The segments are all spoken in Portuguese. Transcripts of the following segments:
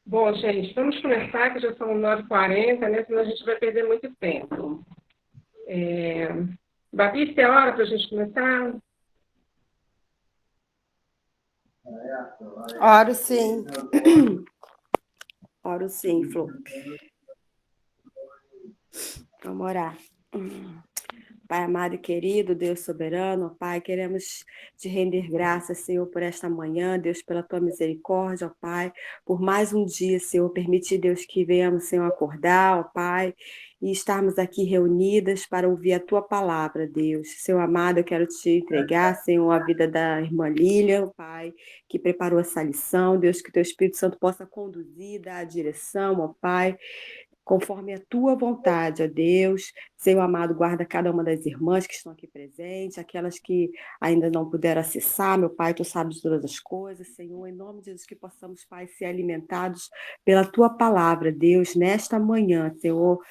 Bom, gente, vamos começar, que já são 9h40, né? Senão a gente vai perder muito tempo. Babi, tem hora para a gente começar? Oro sim. Oro sim, Flor. Vamos orar. Pai amado e querido, Deus soberano, Pai, queremos te render graças, Senhor, por esta manhã, Deus, pela tua misericórdia, ó Pai, por mais um dia, Senhor, permite, Deus, que venhamos, Senhor, acordar, ó Pai, e estarmos aqui reunidas para ouvir a tua palavra, Deus. Senhor amado, eu quero te entregar, Senhor, a vida da irmã Lília, ó Pai, que preparou essa lição, Deus, que o teu Espírito Santo possa conduzir, dar a direção, ó Pai, conforme a tua vontade, ó Deus. Senhor amado, guarda cada uma das irmãs que estão aqui presentes, aquelas que ainda não puderam acessar, meu Pai, tu sabes todas as coisas, Senhor, em nome de Jesus, que possamos, Pai, ser alimentados pela tua palavra, Deus, nesta manhã, Senhor,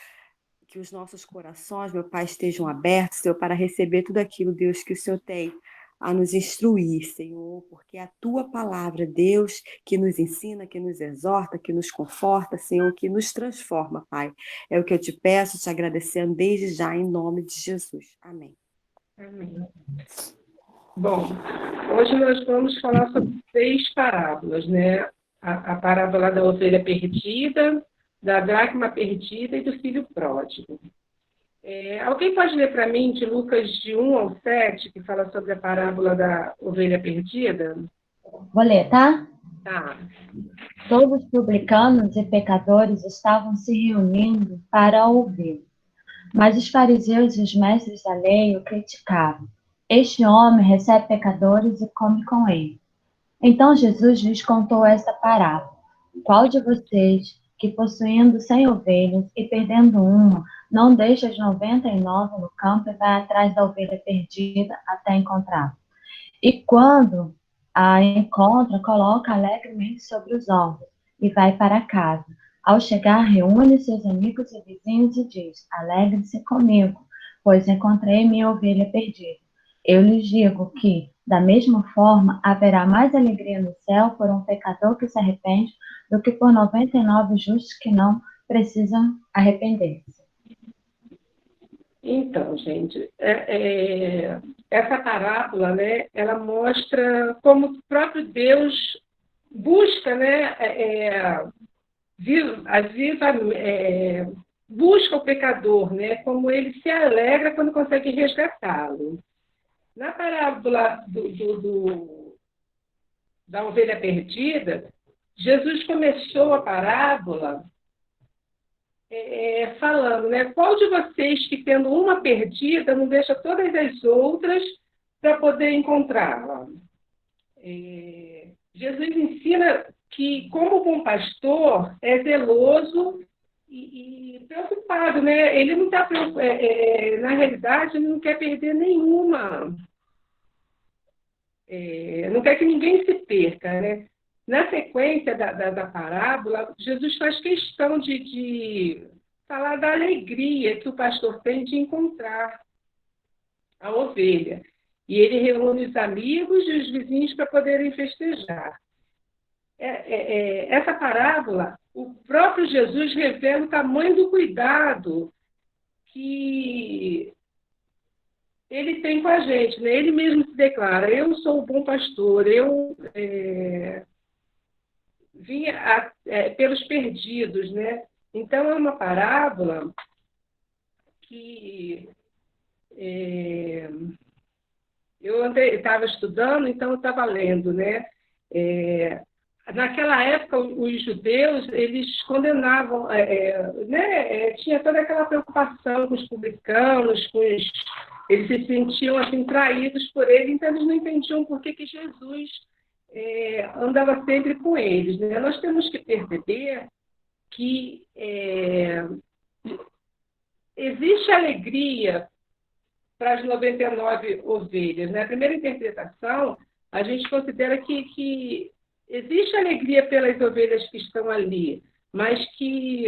que os nossos corações, meu Pai, estejam abertos, Senhor, para receber tudo aquilo, Deus, que o Senhor tem a nos instruir, Senhor, porque é a tua palavra, Deus, que nos ensina, que nos exorta, que nos conforta, Senhor, que nos transforma, Pai. É o que eu te peço, te agradecendo desde já, em nome de Jesus. Amém. Amém. Bom, hoje nós vamos falar sobre 3 parábolas, né? A parábola da ovelha perdida, da dracma perdida e do filho pródigo. Alguém pode ler para mim de Lucas de 1 ao 7, que fala sobre a parábola da ovelha perdida? Vou ler, tá? Tá. Todos os publicanos e pecadores estavam se reunindo para ouvir. Mas os fariseus e os mestres da lei o criticavam. Este homem recebe pecadores e come com eles. Então Jesus lhes contou esta parábola. Qual de vocês, que possuindo 100 ovelhas e perdendo uma, não deixa as 99 no campo e vai atrás da ovelha perdida até encontrá-la? E quando a encontra, coloca alegremente sobre os ombros e vai para casa. Ao chegar, reúne seus amigos e vizinhos e diz: Alegre-se comigo, pois encontrei minha ovelha perdida. Eu lhes digo que, da mesma forma, haverá mais alegria no céu por um pecador que se arrepende do que por 99 justos que não precisam arrepender-se. Então, gente, essa parábola, né, ela mostra como o próprio Deus busca, né, busca o pecador, né, como ele se alegra quando consegue resgatá-lo. Na parábola da ovelha perdida, Jesus começou a parábola falando, né? Qual de vocês que tendo uma perdida não deixa todas as outras para poder encontrá-la? Jesus ensina que, como bom pastor, é zeloso e preocupado, né? Ele não está na realidade, ele não quer perder nenhuma, não quer que ninguém se perca, né? Na sequência da parábola, Jesus faz questão de falar da alegria que o pastor tem de encontrar a ovelha. E ele reúne os amigos e os vizinhos para poderem festejar. Essa parábola, o próprio Jesus revela o tamanho do cuidado que ele tem com a gente, né? Ele mesmo se declara: eu sou o bom pastor, eu vim pelos perdidos, né? Então, é uma parábola que eu estava estudando, então eu estava lendo, né? Naquela época, os judeus, eles condenavam, né? Tinha toda aquela preocupação com os publicanos, eles se sentiam assim, traídos por ele, então eles não entendiam por que Jesus andava sempre com eles, né? Nós temos que perceber que existe alegria para as 99 ovelhas, né? A primeira interpretação, a gente considera que existe alegria pelas ovelhas que estão ali, mas que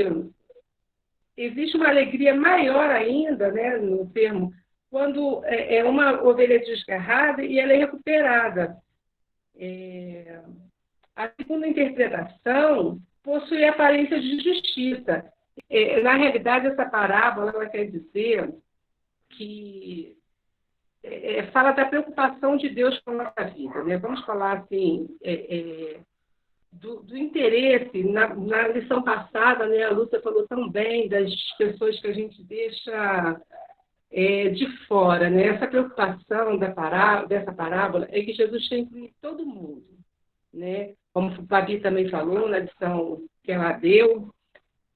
existe uma alegria maior ainda, né, no termo, quando é uma ovelha desgarrada e ela é recuperada. A segunda interpretação possui aparência de justiça. Na realidade, essa parábola ela quer dizer que fala da preocupação de Deus com a nossa vida, né? Vamos falar assim, do interesse. Na lição passada, né, a Lúcia falou tão bem das pessoas que a gente deixa de fora, né? Essa preocupação dessa parábola é que Jesus tem com todo mundo, né? Como o Fabi também falou na lição que ela deu,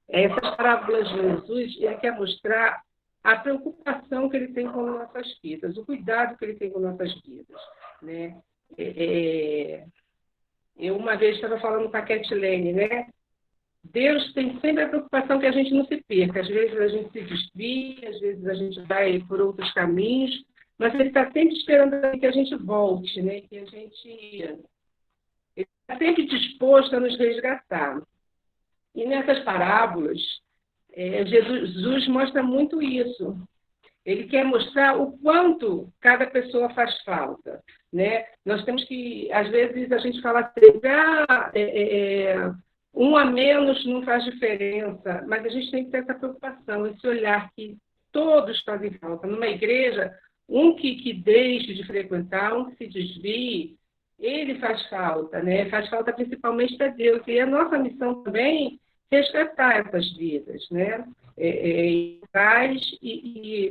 essas parábolas de Jesus, ele quer mostrar a preocupação que ele tem com nossas vidas, o cuidado que ele tem com nossas vidas, né? Eu uma vez estava falando com a Catilene, né? Deus tem sempre a preocupação que a gente não se perca. Às vezes a gente se desvia, às vezes a gente vai por outros caminhos, mas ele está sempre esperando que a gente volte, né? Que ele está sempre disposto a nos resgatar. E nessas parábolas, Jesus mostra muito isso. Ele quer mostrar o quanto cada pessoa faz falta, né? Nós temos que, às vezes, a gente fala assim, um a menos não faz diferença, mas a gente tem que ter essa preocupação, esse olhar que todos fazem falta. Numa igreja, um que deixe de frequentar, um que se desvie, ele faz falta, né? Faz falta principalmente para Deus. E a nossa missão também é resgatar essas vidas, né? E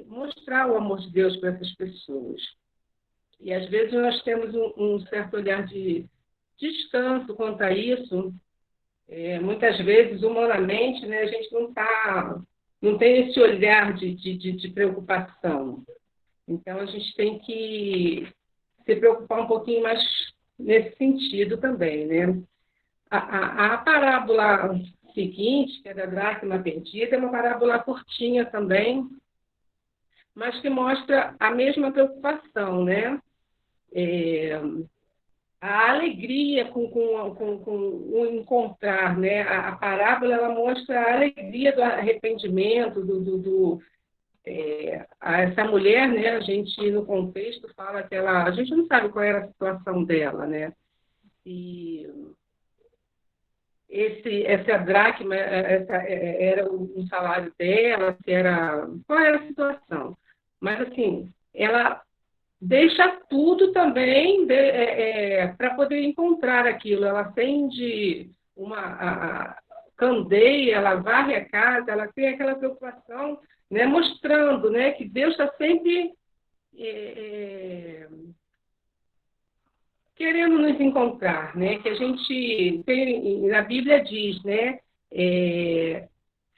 mostrar o amor de Deus para essas pessoas. E às vezes nós temos um certo olhar de descanso quanto a isso. Muitas vezes, humanamente, né, a gente não tem esse olhar de preocupação. Então, a gente tem que se preocupar um pouquinho mais nesse sentido também, né? A parábola seguinte, que é da dracma perdida, é uma parábola curtinha também, mas que mostra a mesma preocupação, né? A alegria com o encontrar, né? A parábola ela mostra a alegria do arrependimento, essa mulher, né? A gente no contexto fala que a gente não sabe qual era a situação dela, né? E essa dracma, era um salário dela, qual era a situação? Mas assim, ela deixa tudo também para poder encontrar aquilo. Ela acende a candeia, ela varre a casa, ela tem aquela preocupação, né, mostrando, né, que Deus está sempre querendo nos encontrar, né? Que a gente tem, na Bíblia diz, né?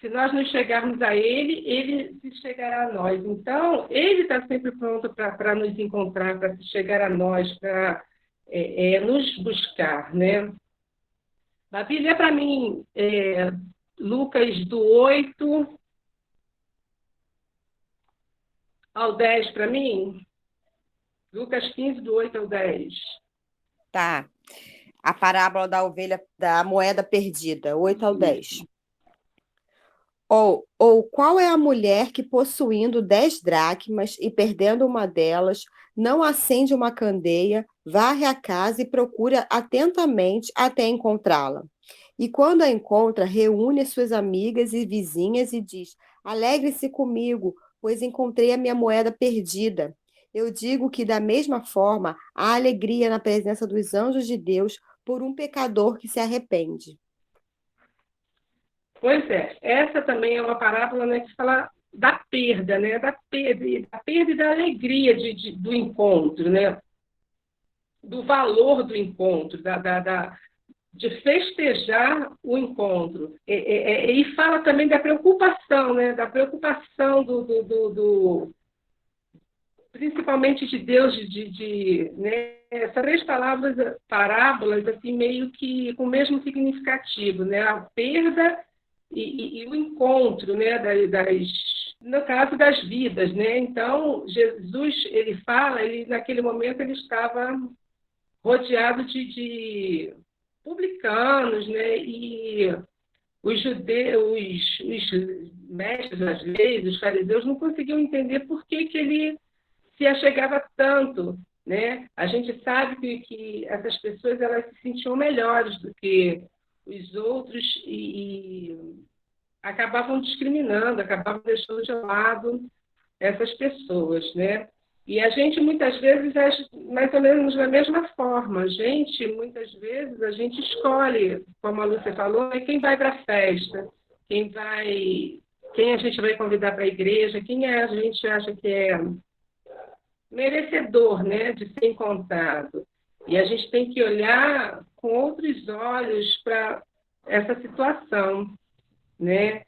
Se nós nos chegarmos a Ele, Ele se chegará a nós. Então, Ele está sempre pronto para nos encontrar, para se chegar a nós, para nos buscar, né? A Bíblia, para mim, Lucas do 8 ao 10, para mim, Lucas 15, do 8 ao 10. Tá. A parábola da ovelha, da moeda perdida, 8 ao 10. Ou qual é a mulher que, possuindo 10 dracmas e perdendo uma delas, não acende uma candeia, varre a casa e procura atentamente até encontrá-la? E quando a encontra, reúne suas amigas e vizinhas e diz: alegre-se comigo, pois encontrei a minha moeda perdida. Eu digo que, da mesma forma, há alegria na presença dos anjos de Deus por um pecador que se arrepende. Pois é, essa também é uma parábola, né, que fala da perda, né, da perda e da alegria do encontro, né, do valor do encontro, de festejar o encontro. E fala também da preocupação, né, da preocupação principalmente de Deus, né, essas 3 parábolas, assim, meio que com o mesmo significativo, né, a perda e o encontro, né, no caso das vidas, né? Então, Jesus, ele naquele momento, ele estava rodeado de publicanos, né? E os judeus, os mestres das leis, os fariseus, não conseguiam entender por que ele se achegava tanto, né? A gente sabe que essas pessoas elas se sentiam melhores do que os outros e acabavam discriminando, acabavam deixando de lado essas pessoas, né? E a gente, muitas vezes, age mais ou menos da mesma forma. Muitas vezes, a gente escolhe, como a Lúcia falou, quem vai para a festa, quem a gente vai convidar para a igreja, a gente acha que é merecedor, né, de ser encontrado. E a gente tem que olhar com outros olhos para essa situação, né?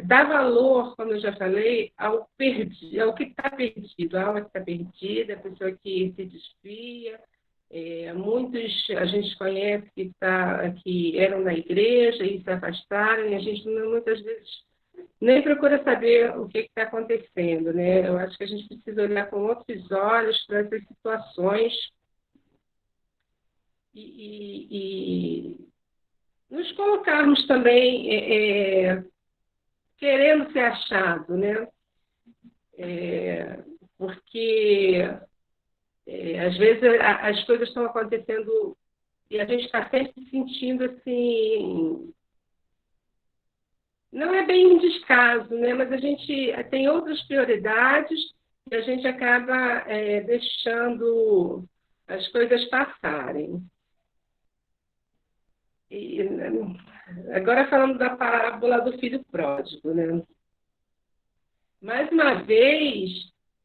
Dar valor, como eu já falei, ao que está perdido, a alma que está perdida, a pessoa que se desvia. Muitos a gente conhece que eram na igreja e se afastaram, e a gente muitas vezes nem procura saber o que está acontecendo, né? Eu acho que a gente precisa olhar com outros olhos para essas situações e nos colocarmos também querendo ser achado, né? Porque às vezes as coisas estão acontecendo e a gente está sempre se sentindo assim. Não é bem um descaso, né? Mas a gente tem outras prioridades e a gente acaba deixando as coisas passarem. E, agora falando da parábola do filho pródigo, né? Mais uma vez,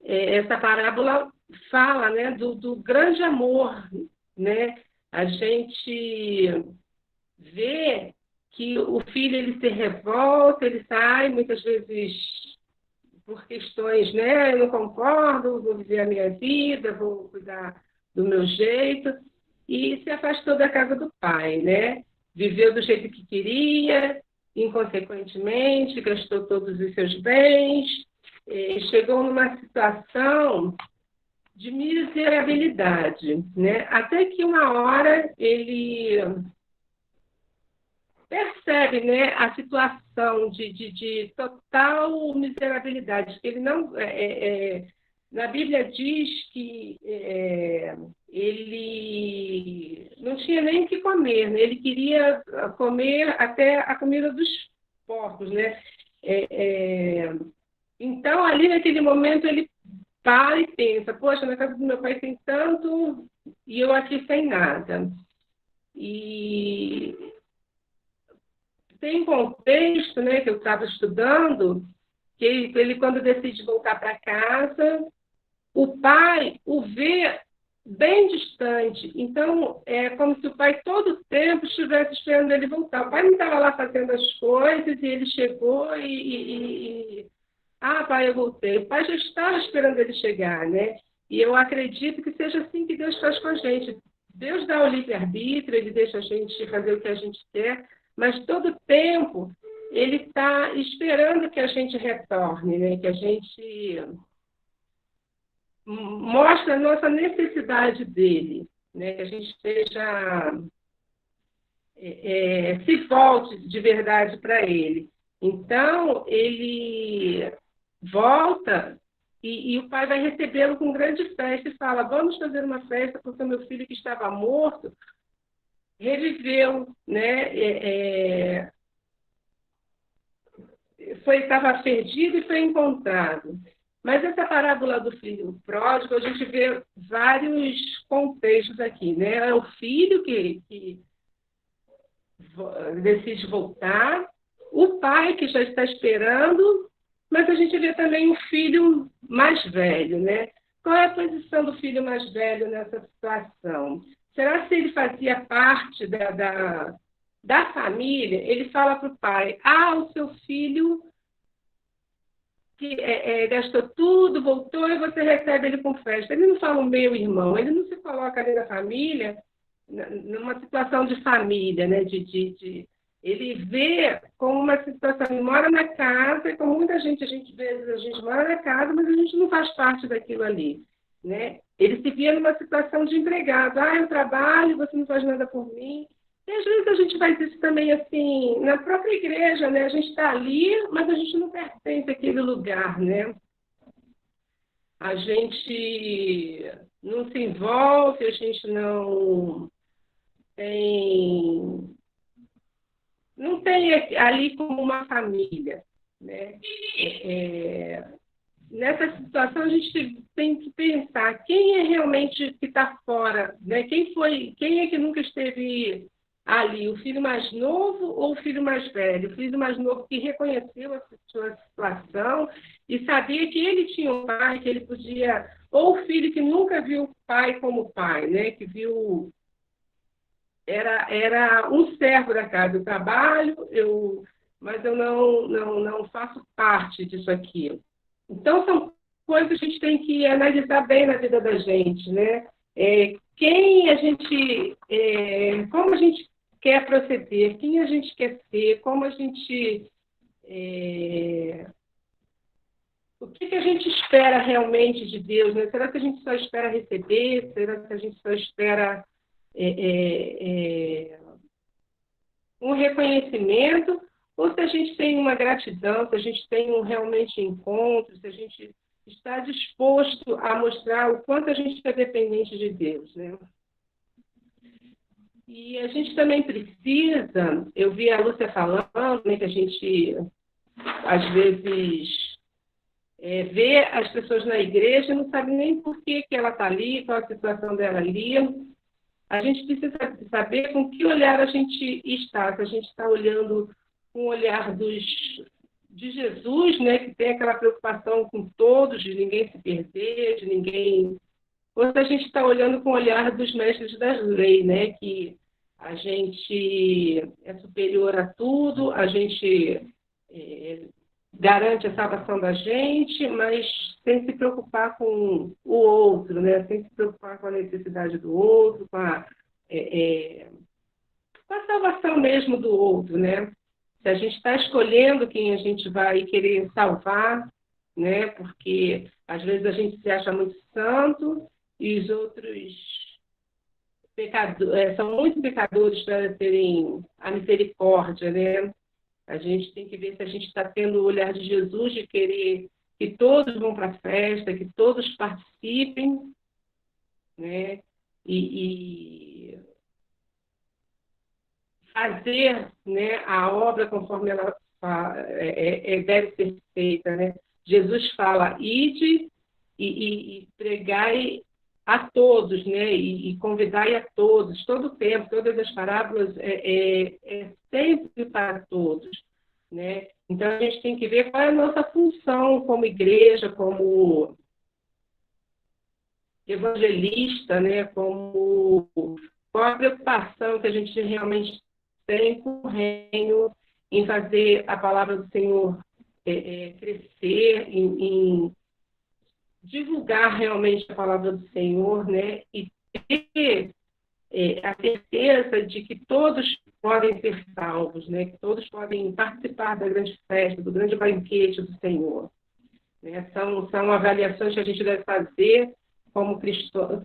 essa parábola fala, né, do grande amor, né? A gente vê que o filho ele se revolta, ele sai muitas vezes por questões, né? Eu não concordo, vou viver a minha vida, vou cuidar do meu jeito, e se afastou da casa do pai, né? Viveu do jeito que queria, inconsequentemente, gastou todos os seus bens, chegou numa situação de miserabilidade, né? Até que uma hora ele percebe, né, a situação de total miserabilidade. Ele não, na Bíblia diz que ele não tinha nem o que comer, né? Ele queria comer até a comida dos porcos, né? Então, ali naquele momento, ele para e pensa, poxa, na casa do meu pai tem tanto e eu aqui sem nada. E tem um contexto, né, que eu estava estudando, que ele, quando decide voltar para casa, o pai o vê bem distante. Então, é como se o pai todo o tempo estivesse esperando ele voltar. O pai não estava lá fazendo as coisas e ele chegou ah, pai, eu voltei. O pai já estava esperando ele chegar, né? E eu acredito que seja assim que Deus faz com a gente. Deus dá o livre-arbítrio, ele deixa a gente fazer o que a gente quer, mas todo tempo ele está esperando que a gente retorne, né? Que a gente mostre a nossa necessidade dele, né? Que a gente se volte de verdade para ele. Então, ele volta e o pai vai recebê-lo com grande festa e fala, vamos fazer uma festa porque o meu filho que estava morto reviveu, né? Estava perdido e foi encontrado. Mas essa parábola do filho pródigo, a gente vê vários contextos aqui, né? É o filho que decide voltar, o pai que já está esperando, mas a gente vê também o filho mais velho, né? Qual é a posição do filho mais velho nessa situação? Será que ele fazia parte da família? Ele fala para o pai, o seu filho que gastou tudo, voltou e você recebe ele com festa. Ele não fala o meu irmão, ele não se coloca ali na família, numa situação de família, né? Ele vê como uma situação, ele mora na casa, e como muita gente, a gente mora na casa, mas a gente não faz parte daquilo ali, né? Ele se via numa situação de empregado, eu trabalho, você não faz nada por mim. E às vezes a gente faz isso também assim, na própria igreja, né? A gente está ali, mas a gente não pertence àquele lugar, né? A gente não se envolve, a gente não não tem ali como uma família, né? Nessa situação, a gente tem que pensar quem é realmente que está fora, né? Quem é que nunca esteve ali, o filho mais novo ou o filho mais velho? O filho mais novo que reconheceu a sua situação e sabia que ele tinha um pai, que ele podia... Ou o filho que nunca viu o pai como pai, né? Que viu... Era um servo da casa do trabalho, mas eu não faço parte disso aqui. Então, são coisas que a gente tem que analisar bem na vida da gente, né? Como a gente quer proceder, quem a gente quer ser, como a gente... o que a gente espera realmente de Deus, né? Será que a gente só espera receber? Será que a gente só espera um reconhecimento? Ou se a gente tem uma gratidão, se a gente tem realmente encontro, se a gente está disposto a mostrar o quanto a gente é dependente de Deus, né? E a gente também precisa, eu vi a Lúcia falando, né, que a gente, às vezes, vê as pessoas na igreja e não sabe nem por que ela está ali, qual a situação dela ali. A gente precisa saber com que olhar a gente está. Se a gente está olhando com o olhar de Jesus, né, que tem aquela preocupação com todos, de ninguém se perder, de ninguém... Ou se a gente está olhando com o olhar dos mestres da lei, né, que a gente é superior a tudo, a gente garante a salvação da gente, mas sem se preocupar com o outro, né, sem se preocupar com a necessidade do outro, com a salvação mesmo do outro, né? Se a gente está escolhendo quem a gente vai querer salvar, né? Porque às vezes a gente se acha muito santo e os outros são muito pecadores para terem a misericórdia, né? A gente tem que ver se a gente está tendo o olhar de Jesus, de querer que todos vão para a festa, que todos participem, né? E fazer, né, a obra conforme ela deve ser feita, né? Jesus fala, ide e pregai a todos, né? E convidai a todos, todo o tempo, todas as parábolas sempre para todos, né? Então, a gente tem que ver qual é a nossa função como igreja, como evangelista, né? Qual a preocupação que a gente realmente tem com o reino, em fazer a palavra do Senhor crescer, em divulgar realmente a palavra do Senhor, né? E ter a certeza de que todos podem ser salvos, né? Que todos podem participar da grande festa, do grande banquete do Senhor, né? São avaliações que a gente deve fazer como cristãos,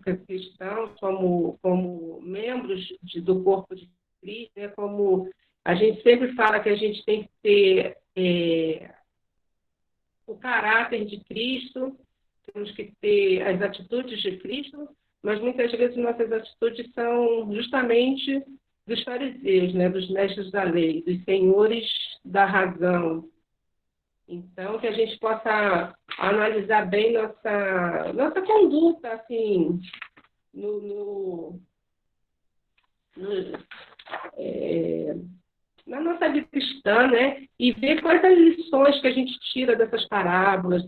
como membros do corpo de Cristo, né? Como a gente sempre fala que a gente tem que ter o caráter de Cristo, temos que ter as atitudes de Cristo, mas muitas vezes nossas atitudes são justamente dos fariseus, né? Dos mestres da lei, dos senhores da razão. Então, que a gente possa analisar bem nossa conduta, assim, na nossa vida cristã, né? E ver quais as lições que a gente tira dessas parábolas,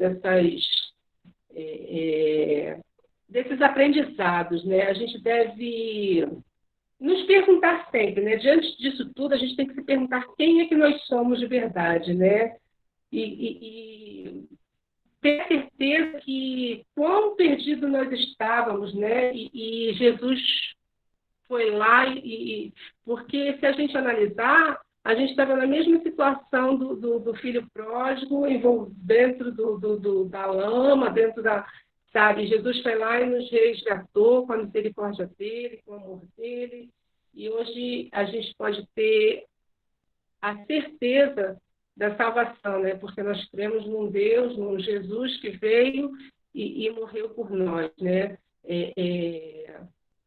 desses aprendizados, né? A gente deve nos perguntar sempre, né? Diante disso tudo, a gente tem que se perguntar quem é que nós somos de verdade, né? E ter certeza que quão perdido nós estávamos, né? E Jesus foi lá, porque se a gente analisar, a gente estava na mesma situação do filho pródigo, dentro da lama, dentro da... Sabe, Jesus foi lá e nos resgatou com a misericórdia dele, com o amor dele, e hoje a gente pode ter a certeza da salvação, né? Porque nós cremos num Deus, num Jesus que veio e morreu por nós, né?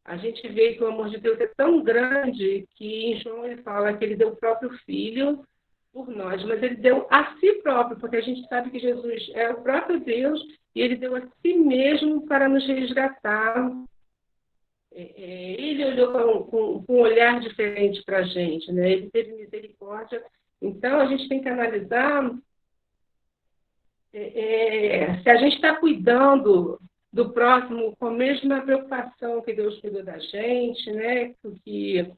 A gente vê que o amor de Deus é tão grande que em João ele fala que ele deu o próprio Filho por nós, mas ele deu a si próprio, porque a gente sabe que Jesus é o próprio Deus e ele deu a si mesmo para nos resgatar. Ele olhou com um olhar diferente para a gente, né? Ele teve misericórdia. Então, a gente tem que analisar se a gente está cuidando do próximo com a mesma preocupação que Deus cuidou da gente, né? Que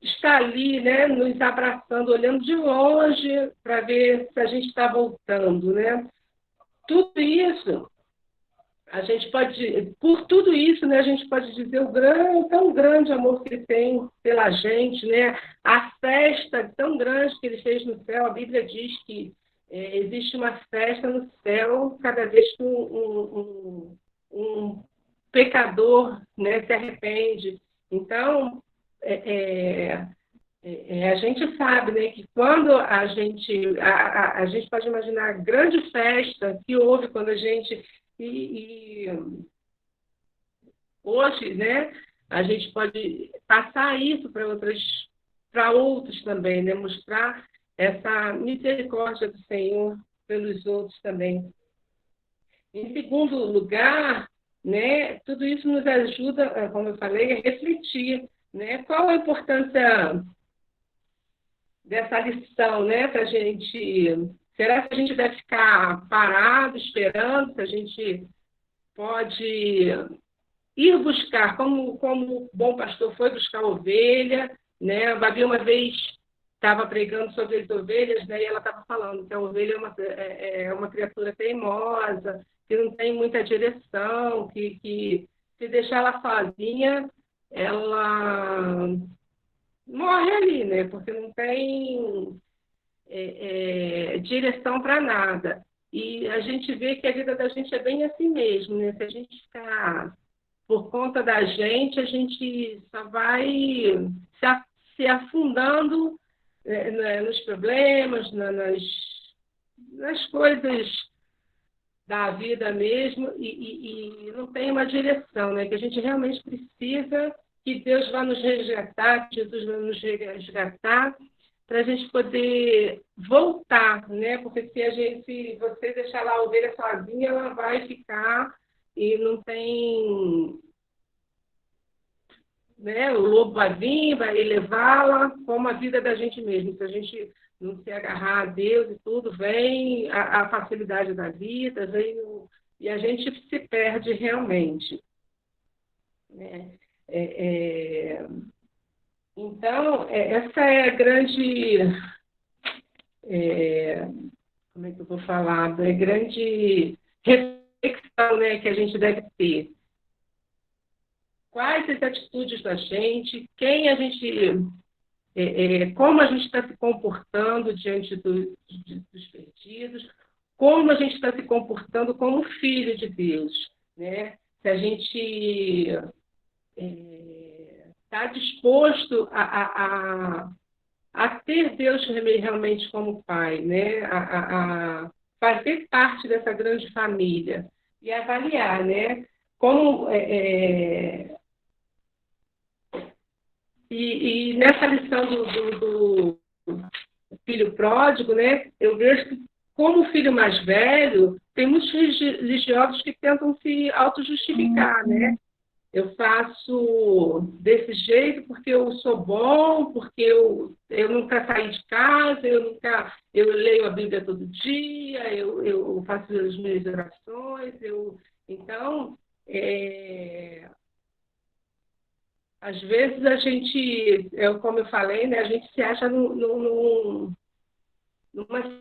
está ali, né? Nos abraçando, olhando de longe para ver se a gente está voltando, né? Tudo isso a gente pode, por tudo isso, né, a gente pode dizer o tão grande amor que ele tem pela gente, né? A festa tão grande que ele fez no céu. A Bíblia diz que existe uma festa no céu cada vez que um pecador, né, se arrepende. Então, a gente sabe, né, que quando a gente pode imaginar a grande festa que houve quando a gente hoje, né, a gente pode passar isso para outros também, né, mostrar essa misericórdia do Senhor pelos outros também. Em segundo lugar, né, tudo isso nos ajuda, como eu falei, a refletir, né, qual a importância dessa lição, né, para a gente. Será que a gente deve ficar parado, esperando? Se a gente pode ir buscar, como o bom pastor foi buscar ovelha, né? A Babi uma vez estava pregando sobre as ovelhas, né? E ela estava falando que a ovelha é uma criatura teimosa, que não tem muita direção, que se deixar ela sozinha, ela morre ali, né? Porque não tem direção para nada. E a gente vê que a vida da gente é bem assim mesmo, né? Se a gente ficar por conta da gente, a gente só vai se afundando nos problemas, nas coisas da vida mesmo, e não tem uma direção, né? Que a gente realmente precisa que Deus vá nos resgatar, que Jesus vai nos resgatar, para a gente poder voltar, né? Porque se você deixar lá a ovelha sozinha, ela vai ficar e não tem, né? O lobo vai vir, vai levá-la, como a vida da gente mesmo. Se a gente não se agarrar a Deus e tudo, vem a facilidade da vida, e a gente se perde realmente, né? Então, essa é a grande, como é que eu vou falar? A grande reflexão, né, que a gente deve ter. Quais as atitudes da gente, como a gente está se comportando diante dos perdidos, como a gente está se comportando como filho de Deus, né? Se a gente está disposto a ter Deus realmente como Pai, né? A fazer parte dessa grande família e avaliar, né? Como e nessa lição do filho pródigo, né? Eu vejo que como filho mais velho, tem muitos religiosos que tentam se auto-justificar, né? Eu faço desse jeito porque eu sou bom, porque eu nunca saí de casa, eu leio a Bíblia todo dia, eu faço as minhas orações, então, às vezes a gente, como eu falei, né, a gente se acha numa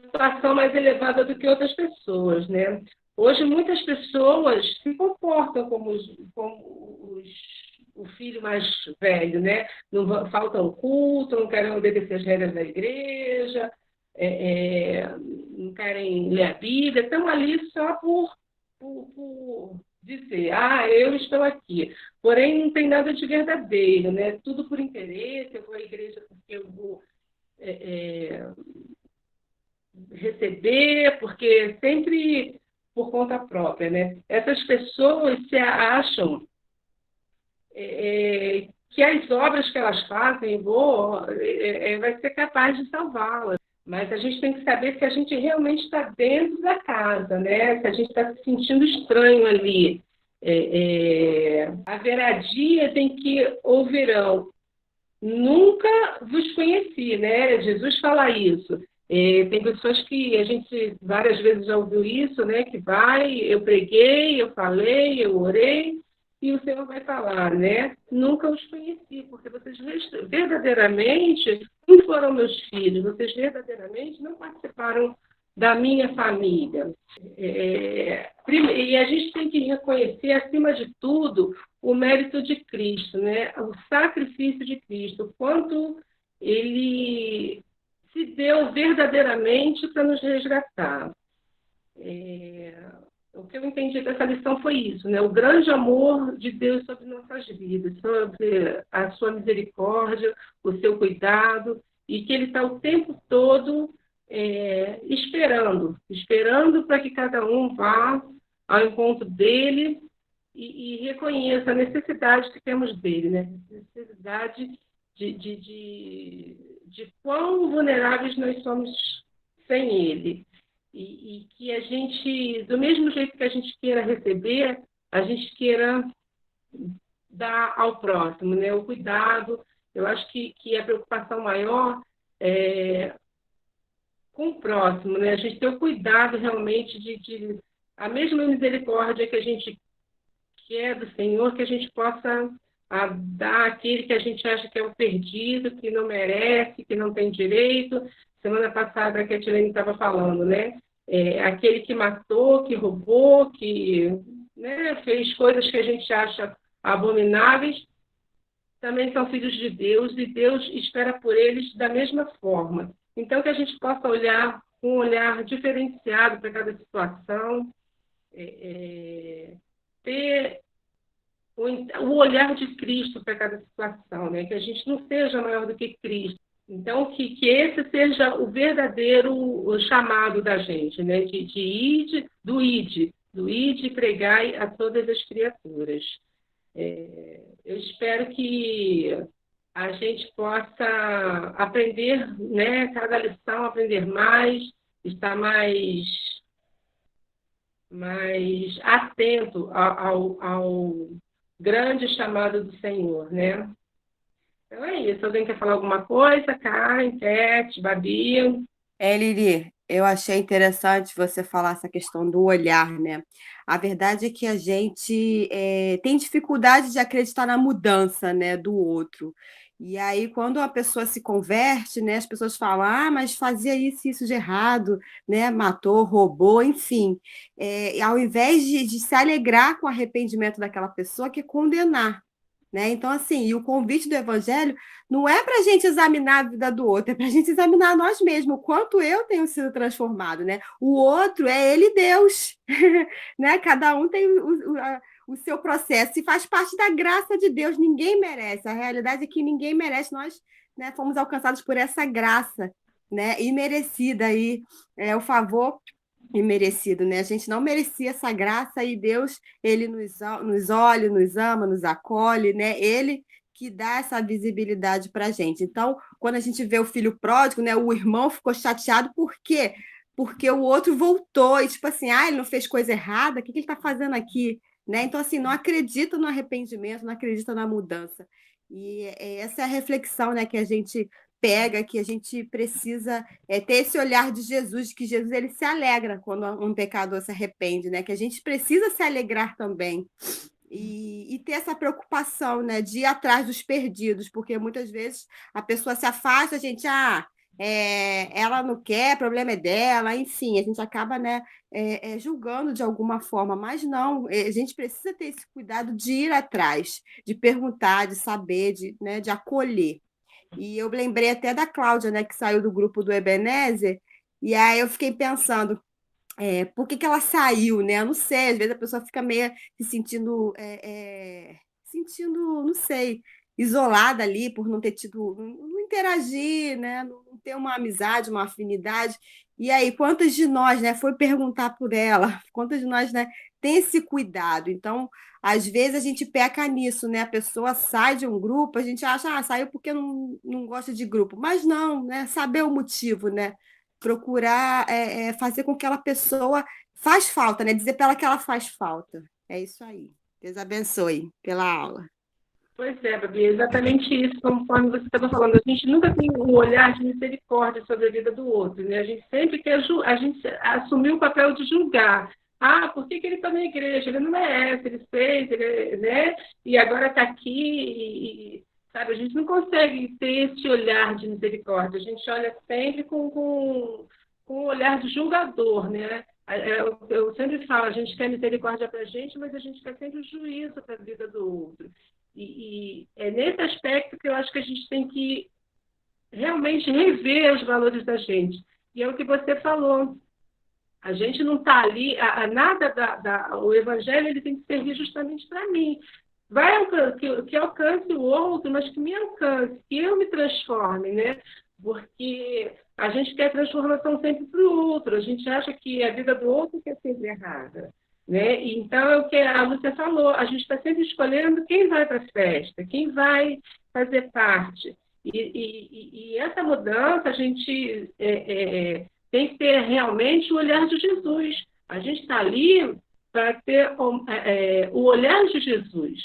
situação mais elevada do que outras pessoas, né? Hoje, muitas pessoas se comportam como o filho mais velho, né? Não faltam culto, não querem obedecer as regras da igreja, não querem ler a Bíblia, estão ali só por dizer, eu estou aqui. Porém, não tem nada de verdadeiro, né? Tudo por interesse, eu vou à igreja porque eu vou receber, porque sempre por conta própria, né? Essas pessoas se acham que as obras que elas fazem vai ser capaz de salvá-las. Mas a gente tem que saber se a gente realmente está dentro da casa, né? Se a gente está se sentindo estranho ali. Haverá dias em que ouvirão: nunca vos conheci, né? Jesus fala isso. Tem pessoas que a gente várias vezes já ouviu isso, né? Que eu preguei, eu falei, eu orei, e o Senhor vai falar, né? Nunca os conheci, porque vocês verdadeiramente não foram meus filhos, vocês verdadeiramente não participaram da minha família. E a gente tem que reconhecer, acima de tudo, o mérito de Cristo, né? O sacrifício de Cristo, o quanto ele se deu verdadeiramente para nos resgatar. O que eu entendi dessa lição foi isso, né? O grande amor de Deus sobre nossas vidas, sobre a sua misericórdia, o seu cuidado, e que ele está o tempo todo esperando para que cada um vá ao encontro dele e reconheça a necessidade que temos dele, né? A necessidade de quão vulneráveis nós somos sem ele. E que a gente, do mesmo jeito que a gente queira receber, a gente queira dar ao próximo, né? O cuidado. Eu acho que a preocupação maior é com o próximo, né? A gente ter o cuidado realmente de a mesma misericórdia que a gente quer do Senhor, que a gente possa dar àquele que a gente acha que é o perdido, que não merece, que não tem direito. Semana passada a Ketilene estava falando, né? Aquele que matou, que roubou, que, né, fez coisas que a gente acha abomináveis, também são filhos de Deus, e Deus espera por eles da mesma forma. Então, que a gente possa olhar com um olhar diferenciado para cada situação, ter o olhar de Cristo para cada situação, né? Que a gente não seja maior do que Cristo. Então, que esse seja o verdadeiro chamado da gente, né? Do ide e pregai a todas as criaturas. Eu espero que a gente possa aprender, né? Cada lição, aprender mais, estar mais atento ao grande chamado do Senhor, né? Então é isso. Alguém quer falar alguma coisa? Karen, Cat, Babi? Lili, eu achei interessante você falar essa questão do olhar, né? A verdade é que a gente tem dificuldade de acreditar na mudança, né, do outro. E aí, quando a pessoa se converte, né, as pessoas falam, mas fazia isso e isso de errado, né, matou, roubou, enfim. Ao invés de se alegrar com o arrependimento daquela pessoa, que é condenar. Né? Então, assim, e o convite do Evangelho não é para a gente examinar a vida do outro, é para a gente examinar nós mesmos, o quanto eu tenho sido transformado, né? O outro é ele Deus, né? Cada um tem o seu processo e faz parte da graça de Deus, ninguém merece. A realidade é que ninguém merece, nós, né, fomos alcançados por essa graça, né? Imerecida aí, o favor imerecido, né? A gente não merecia essa graça e Deus, ele nos olha, nos ama, nos acolhe, né? Ele que dá essa visibilidade para a gente. Então, quando a gente vê o filho pródigo, né? O irmão ficou chateado, por quê? Porque o outro voltou e, tipo assim, ele não fez coisa errada, o que ele está fazendo aqui? Né? Então, assim, não acredita no arrependimento, não acredita na mudança. E essa é a reflexão, né, que a gente pega, que a gente precisa ter esse olhar de Jesus, que Jesus ele se alegra quando um pecador se arrepende, né? Que a gente precisa se alegrar também. E ter essa preocupação, né, de ir atrás dos perdidos, porque muitas vezes a pessoa se afasta, a gente, ela não quer, o problema é dela, enfim, a gente acaba, né, julgando de alguma forma, mas não, a gente precisa ter esse cuidado de ir atrás, de perguntar, de saber, né, de acolher. E eu lembrei até da Cláudia, né, que saiu do grupo do Ebenezer, e aí eu fiquei pensando, por que ela saiu, né? Eu não sei, às vezes a pessoa fica meio se sentindo, não sei, isolada ali por não ter tido, não interagir, né? Não ter uma amizade, uma afinidade. E aí, quantas de nós, né, foi perguntar por ela? Quantas de nós, né, tem esse cuidado? Então, às vezes a gente peca nisso, né? A pessoa sai de um grupo, a gente acha, saiu porque não gosta de grupo. Mas não, né? Saber o motivo, né? Procurar fazer com que aquela pessoa faz falta, né? Dizer para ela que ela faz falta. É isso aí. Deus abençoe pela aula. Pois é, Babi, é exatamente isso, conforme você estava falando. A gente nunca tem um olhar de misericórdia sobre a vida do outro, né? A gente sempre quer a gente assumiu o papel de julgar. Ah, por que ele está na igreja? Ele não merece, ele fez, ele, né? E agora está aqui, sabe? A gente não consegue ter esse olhar de misericórdia. A gente olha sempre com um olhar de julgador, né? Eu sempre falo, a gente quer misericórdia para a gente, mas a gente quer sempre o juízo para a vida do outro. E é nesse aspecto que eu acho que a gente tem que realmente rever os valores da gente. E é o que você falou. A gente não está ali, o evangelho ele tem que servir justamente para mim. Que alcance o outro, mas que me alcance, que eu me transforme, né? Porque a gente quer transformação sempre para o outro, a gente acha que a vida do outro é sempre errada. Né? Então, é o que a Lúcia falou, a gente está sempre escolhendo quem vai para a festa, quem vai fazer parte. E essa mudança, a gente tem que ter realmente o olhar de Jesus. A gente está ali para ter o olhar de Jesus.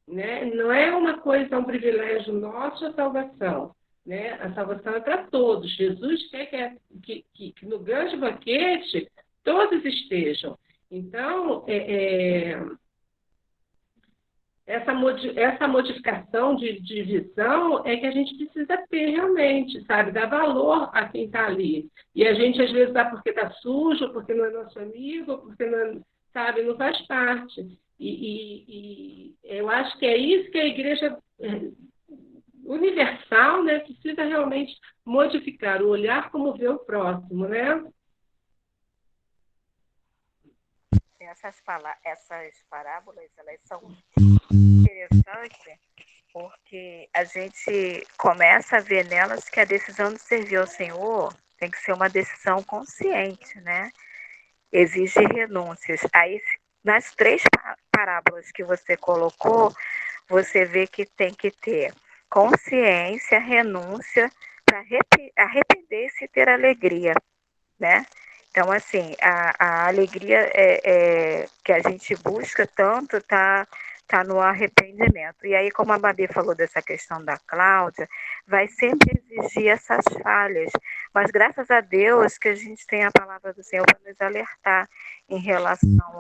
Né? Não é uma coisa, um privilégio nosso a salvação. Né? A salvação é para todos. Jesus quer que no grande banquete todos estejam. Então, essa modificação de visão é que a gente precisa ter realmente, sabe? Dar valor a quem está ali. E a gente, às vezes, dá porque está sujo, porque não é nosso amigo, porque não, sabe, não faz parte. E eu acho que é isso que a igreja universal, né, precisa realmente modificar, o olhar como vê o próximo, né? Essas parábolas, elas são interessantes porque a gente começa a ver nelas que a decisão de servir ao Senhor tem que ser uma decisão consciente, né? Exige renúncias. Aí, nas 3 parábolas que você colocou, você vê que tem que ter consciência, renúncia, para arrepender-se e ter alegria, né? Então, assim, a alegria que a gente busca tanto está no arrependimento. E aí, como a Babi falou dessa questão da Cláudia, vai sempre exigir essas falhas. Mas graças a Deus que a gente tem a palavra do Senhor para nos alertar em relação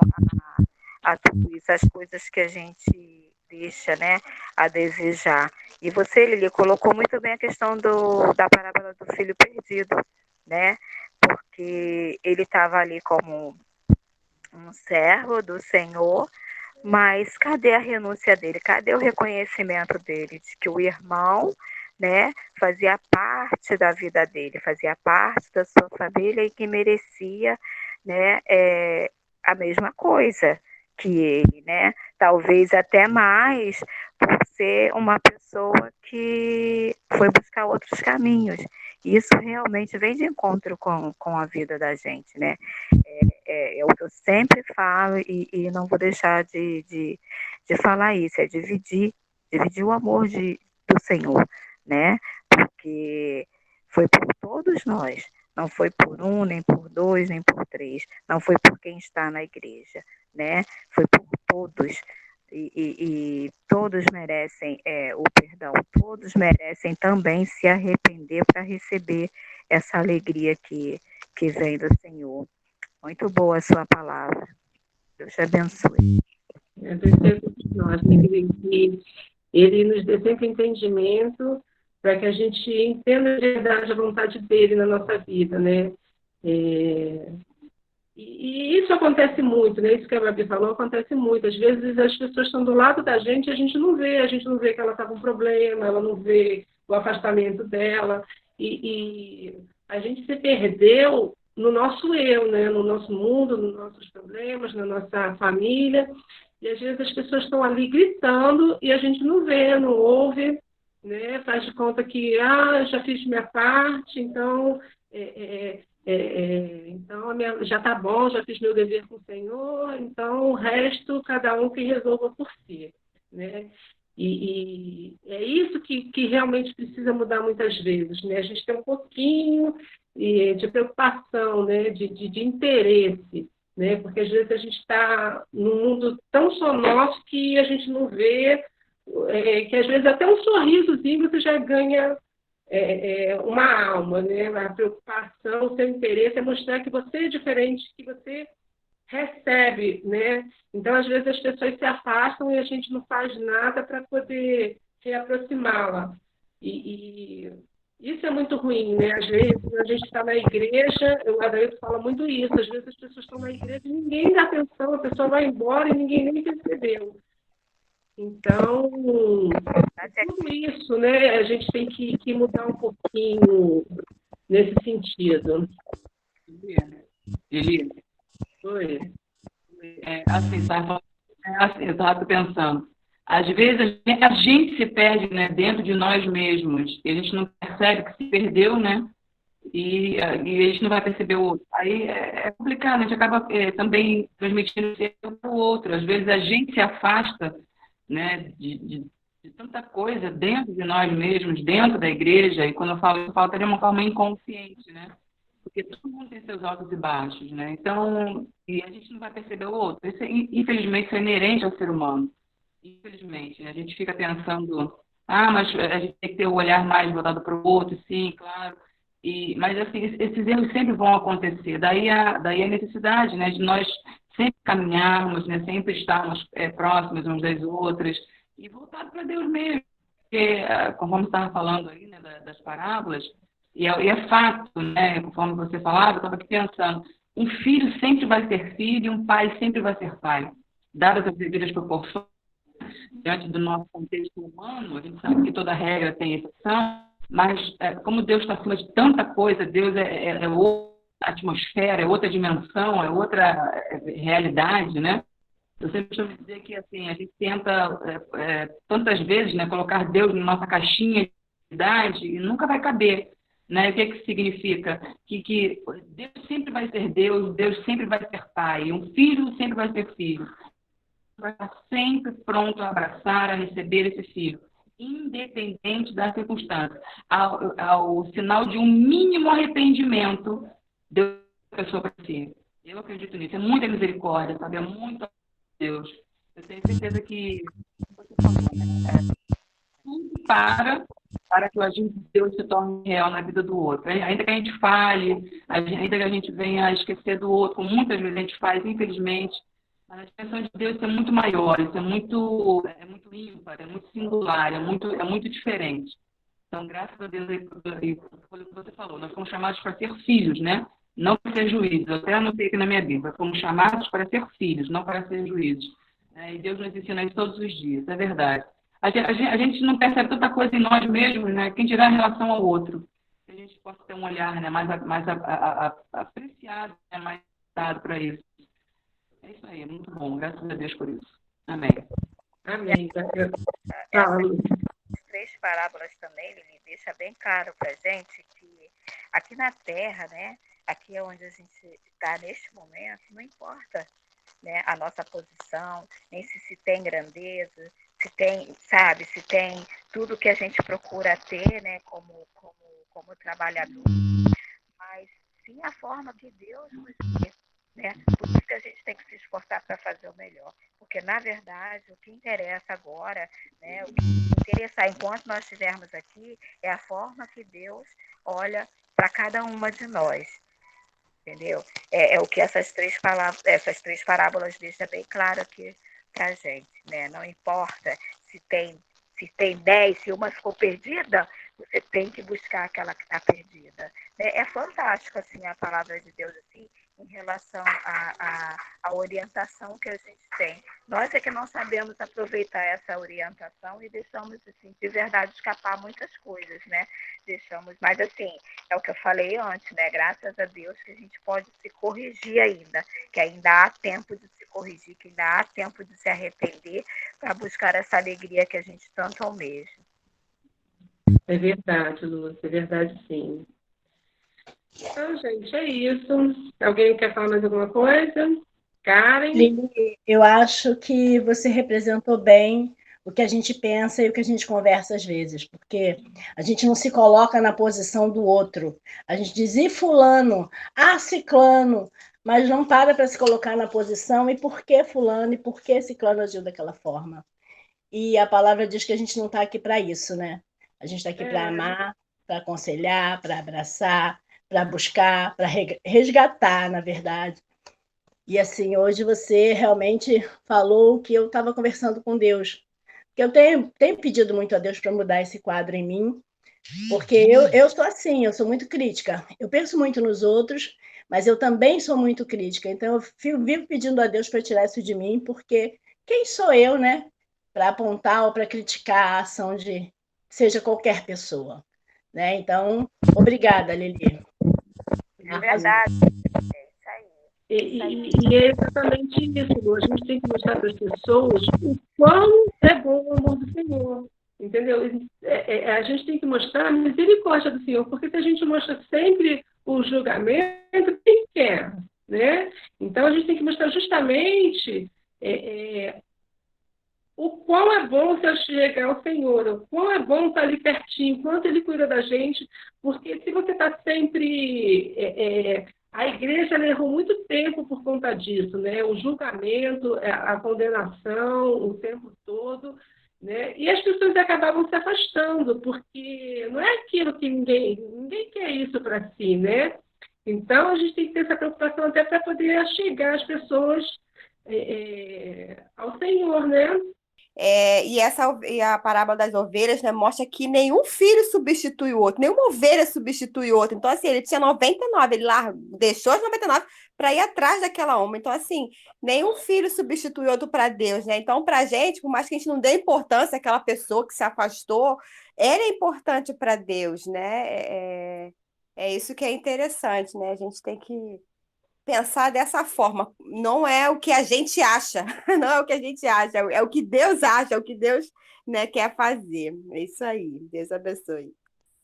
a tudo isso, as coisas que a gente deixa, né, a desejar. E você, Lili, colocou muito bem a questão da parábola do filho perdido, né? Porque ele estava ali como um servo do Senhor, mas cadê a renúncia dele? Cadê o reconhecimento dele de que o irmão, né, fazia parte da vida dele, fazia parte da sua família e que merecia, né, a mesma coisa que ele, né? Talvez até mais por ser uma pessoa que foi buscar outros caminhos. Isso realmente vem de encontro com a vida da gente, né? É o que eu sempre falo e não vou deixar de falar isso, é dividir o amor do Senhor, né? Porque foi por todos nós, não foi por um, nem por dois, nem por três, não foi por quem está na igreja, né? Foi por todos. E todos merecem o perdão, todos merecem também se arrepender para receber essa alegria que vem do Senhor. Muito boa a sua palavra. Deus te abençoe. Nós, que ele nos dê sempre entendimento para que a gente entenda de verdade a vontade dele na nossa vida, né? E isso acontece muito, né? Isso que a Babi falou acontece muito. Às vezes as pessoas estão do lado da gente e a gente não vê que ela está com problema, ela não vê o afastamento dela. E a gente se perdeu no nosso eu, né? No nosso mundo, nos nossos problemas, na nossa família. E às vezes as pessoas estão ali gritando e a gente não vê, não ouve, né? Faz de conta que já fiz minha parte, então, então já está bom, já fiz meu dever com o Senhor, então o resto cada um que resolva por si, né? E é isso que realmente precisa mudar muitas vezes, né? A gente tem um pouquinho de preocupação, né? De interesse, né? Porque às vezes a gente está num mundo tão só nosso que a gente não vê, que às vezes até um sorrisozinho você já ganha uma alma, né? A preocupação, o seu interesse é mostrar que você é diferente, que você recebe, né? Então, às vezes, as pessoas se afastam e a gente não faz nada para poder reaproximá-la. E isso é muito ruim, né? Às vezes, a gente está na igreja, o Adailto fala muito isso, às vezes as pessoas estão na igreja e ninguém dá atenção, a pessoa vai embora e ninguém nem percebeu. Então, tudo isso, né? A gente tem que mudar um pouquinho nesse sentido. Eli, Oi. assim, eu estava pensando. Às vezes a gente se perde, né, dentro de nós mesmos. E a gente não percebe que se perdeu, né? E a gente não vai perceber o outro. Aí é complicado, a gente acaba também transmitindo para o outro. Às vezes a gente se afasta, né, de tanta coisa dentro de nós mesmos, dentro da igreja, e quando eu falo falta de uma forma inconsciente, né? Porque todo mundo tem seus altos e baixos, né? Então, e a gente não vai perceber o outro. Isso, infelizmente, isso é inerente ao ser humano. Infelizmente, né? A gente fica pensando, mas a gente tem que ter o olhar mais voltado para o outro, sim, claro. Mas, assim, esses erros sempre vão acontecer. Daí a necessidade, né, de nós sempre caminharmos, né, sempre estarmos próximos uns das outras e voltar para Deus mesmo. Porque, conforme você estava falando aí, né, das parábolas, e é fato, né, conforme você falava, eu estava aqui pensando, um filho sempre vai ser filho e um pai sempre vai ser pai. Dadas as devidas proporções, diante do nosso contexto humano, a gente sabe que toda regra tem exceção, mas como Deus está acima de tanta coisa, Deus é outra atmosfera, é outra dimensão, é outra realidade, né? Eu sempre costumo dizer que assim, a gente tenta tantas vezes, né, colocar Deus na nossa caixinha de idade e nunca vai caber. Né? O que significa? Que Deus sempre vai ser Deus, Deus sempre vai ser pai, um filho sempre vai ser filho. Vai estar sempre pronto a abraçar, a receber esse filho, independente da circunstância. Ao sinal de um mínimo arrependimento, Deus a pessoa para si. Eu acredito nisso, é muita misericórdia, sabe? É muito Deus. Eu tenho certeza que tudo para que o agir de Deus se torne real na vida do outro. Ainda que a gente fale, ainda que a gente venha a esquecer do outro, como muitas vezes a gente faz, infelizmente, mas a expressão de Deus é muito maior, isso é muito ímpar, é muito singular, é muito diferente. Então, graças a Deus, foi o que você falou, nós fomos chamados para ser filhos, né? Não para ser juízes. Eu até anotei aqui na minha Bíblia, fomos chamados para ser filhos, não para ser juízes. E Deus nos ensina isso todos os dias, é verdade. A gente não percebe tanta coisa em nós mesmos, né? Quem dirá em relação ao outro. Que a gente possa ter um olhar, né, mais apreciado, né, mais dado para isso. É isso aí, é muito bom. Graças a Deus por isso. Amém. Amém. Essas 3 parábolas também, ele deixa bem claro para a gente que aqui na Terra, né, aqui é onde a gente está neste momento, não importa, né, a nossa posição, nem se tem grandeza, se tem, sabe, se tem tudo que a gente procura ter, né, como trabalhador, mas sim a forma que Deus nos vê, né? Por isso que a gente tem que se esforçar para fazer o melhor, porque na verdade o que interessa agora, né, o que interessa enquanto nós estivermos aqui é a forma que Deus olha para cada uma de nós. Entendeu? É o que essas 3 parábolas deixam bem claro aqui para a gente, né? Não importa se tem 10, se uma ficou perdida, você tem que buscar aquela que está perdida. É fantástico assim, a palavra de Deus assim, em relação à orientação que a gente tem. Nós é que não sabemos aproveitar essa orientação e deixamos assim, de verdade escapar muitas coisas, né? Mas assim, é o que eu falei antes, né? Graças a Deus que a gente pode se corrigir ainda, que ainda há tempo de se corrigir, que ainda há tempo de se arrepender para buscar essa alegria que a gente tanto almeja. É verdade, Lúcia, é verdade sim. Então, gente, é isso. Alguém quer falar mais alguma coisa? Karen? Lili, eu acho que você representou bem o que a gente pensa e o que a gente conversa às vezes, porque a gente não se coloca na posição do outro. A gente diz, e fulano, ciclano, mas não para se colocar na posição e por que fulano e por que ciclano agiu daquela forma. E a palavra diz que a gente não está aqui para isso, né? A gente está aqui para amar, para aconselhar, para abraçar, para buscar, para resgatar, na verdade. E assim, hoje você realmente falou o que eu estava conversando com Deus. Que eu tenho pedido muito a Deus para mudar esse quadro em mim, porque eu sou assim, eu sou muito crítica. Eu penso muito nos outros, mas eu também sou muito crítica. Então eu vivo pedindo a Deus para tirar isso de mim, porque quem sou eu, né? Para apontar ou para criticar a ação de seja qualquer pessoa. Né? Então, obrigada, Lili. De verdade. E é exatamente isso, Lu. A gente tem que mostrar para as pessoas o quão é bom o amor do Senhor, entendeu? A gente tem que mostrar a misericórdia do Senhor, porque se a gente mostra sempre o julgamento, quem quer, né? Então, a gente tem que mostrar justamente o quão é bom se eu chegar ao Senhor, o quão é bom estar ali pertinho, quanto Ele cuida da gente, porque se você está sempre... a igreja errou muito tempo por conta disso, né? O julgamento, a condenação, o tempo todo, né? E as pessoas acabavam se afastando, porque não é aquilo que ninguém quer isso para si, né? Então, a gente tem que ter essa preocupação até para poder chegar as pessoas ao Senhor, né? E a parábola das ovelhas, né, mostra que nenhum filho substitui o outro, nenhuma ovelha substitui o outro. Então, assim, ele tinha 99, ele lá deixou as 99 para ir atrás daquela uma. Então, assim, nenhum filho substitui o outro para Deus, né? Então, para a gente, por mais que a gente não dê importância àquela pessoa que se afastou, era importante para Deus, né? É isso que é interessante, né? A gente tem que pensar dessa forma. Não é o que a gente acha, não é o que a gente acha, é o que Deus acha, é o que Deus, né, quer fazer. É isso aí. Deus abençoe.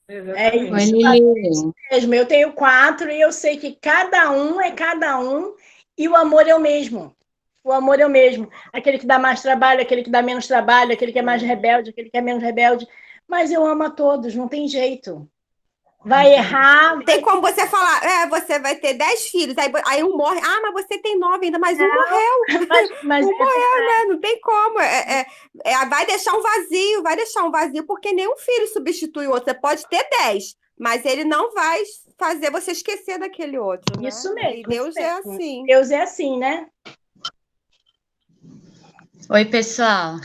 É Exatamente. Oi, isso Lili. mesmo. Eu tenho 4 e eu sei que cada um é cada um e o amor é o mesmo. O amor é o mesmo. Aquele que dá mais trabalho, aquele que dá menos trabalho, aquele que é mais rebelde, aquele que é menos rebelde. Mas eu amo a todos, não tem jeito. Vai errar. Tem como você falar, você vai ter 10 filhos, aí um morre, mas você tem 9 ainda, mas um morreu. Mas Um morreu, né? Não tem como. Vai deixar um vazio, porque nenhum filho substitui o outro. Você pode ter 10, mas ele não vai fazer você esquecer daquele outro, né? Isso mesmo. E Deus isso é mesmo. assim. Deus é assim, né? Oi, pessoal.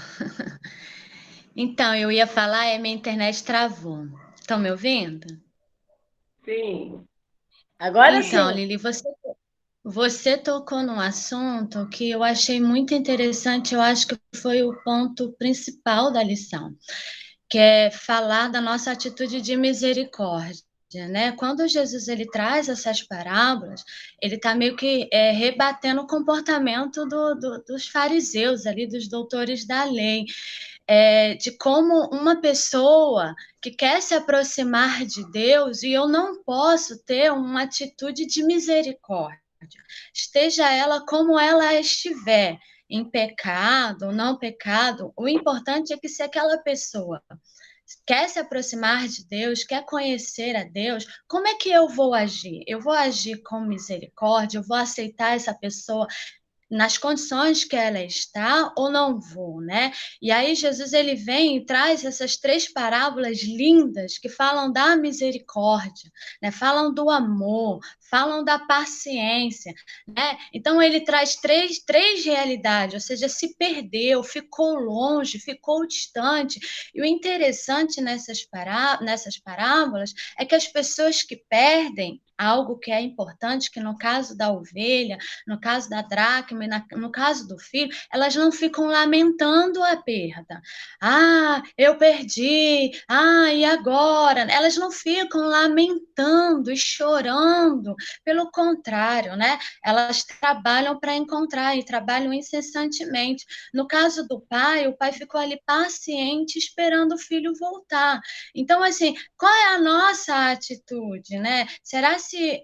Então, eu ia falar, minha internet travou. Estão me ouvindo? Sim. Agora Então, sim. Lili, você tocou num assunto que eu achei muito interessante, eu acho que foi o ponto principal da lição, que é falar da nossa atitude de misericórdia, né? Quando Jesus ele traz essas parábolas, ele está meio que rebatendo o comportamento dos fariseus ali, dos doutores da lei, de como uma pessoa que quer se aproximar de Deus e eu não posso ter uma atitude de misericórdia, esteja ela como ela estiver, em pecado ou não pecado, o importante é que se aquela pessoa quer se aproximar de Deus, quer conhecer a Deus, como é que eu vou agir? Eu vou agir com misericórdia, eu vou aceitar essa pessoa nas condições que ela está ou não vou, né? E aí Jesus ele vem e traz essas 3 parábolas lindas que falam da misericórdia, né? Falam do amor, falam da paciência, né? Então ele traz três realidades, ou seja, se perdeu, ficou longe, ficou distante. E o interessante nessas parábolas é que as pessoas que perdem algo que é importante, que no caso da ovelha, no caso da dracma, no caso do filho, elas não ficam lamentando a perda. Ah, eu perdi, ah, e agora? Elas não ficam lamentando e chorando, pelo contrário, né? Elas trabalham para encontrar e trabalham incessantemente. No caso do pai, o pai ficou ali paciente esperando o filho voltar. Então, assim, qual é a nossa atitude, né? Será se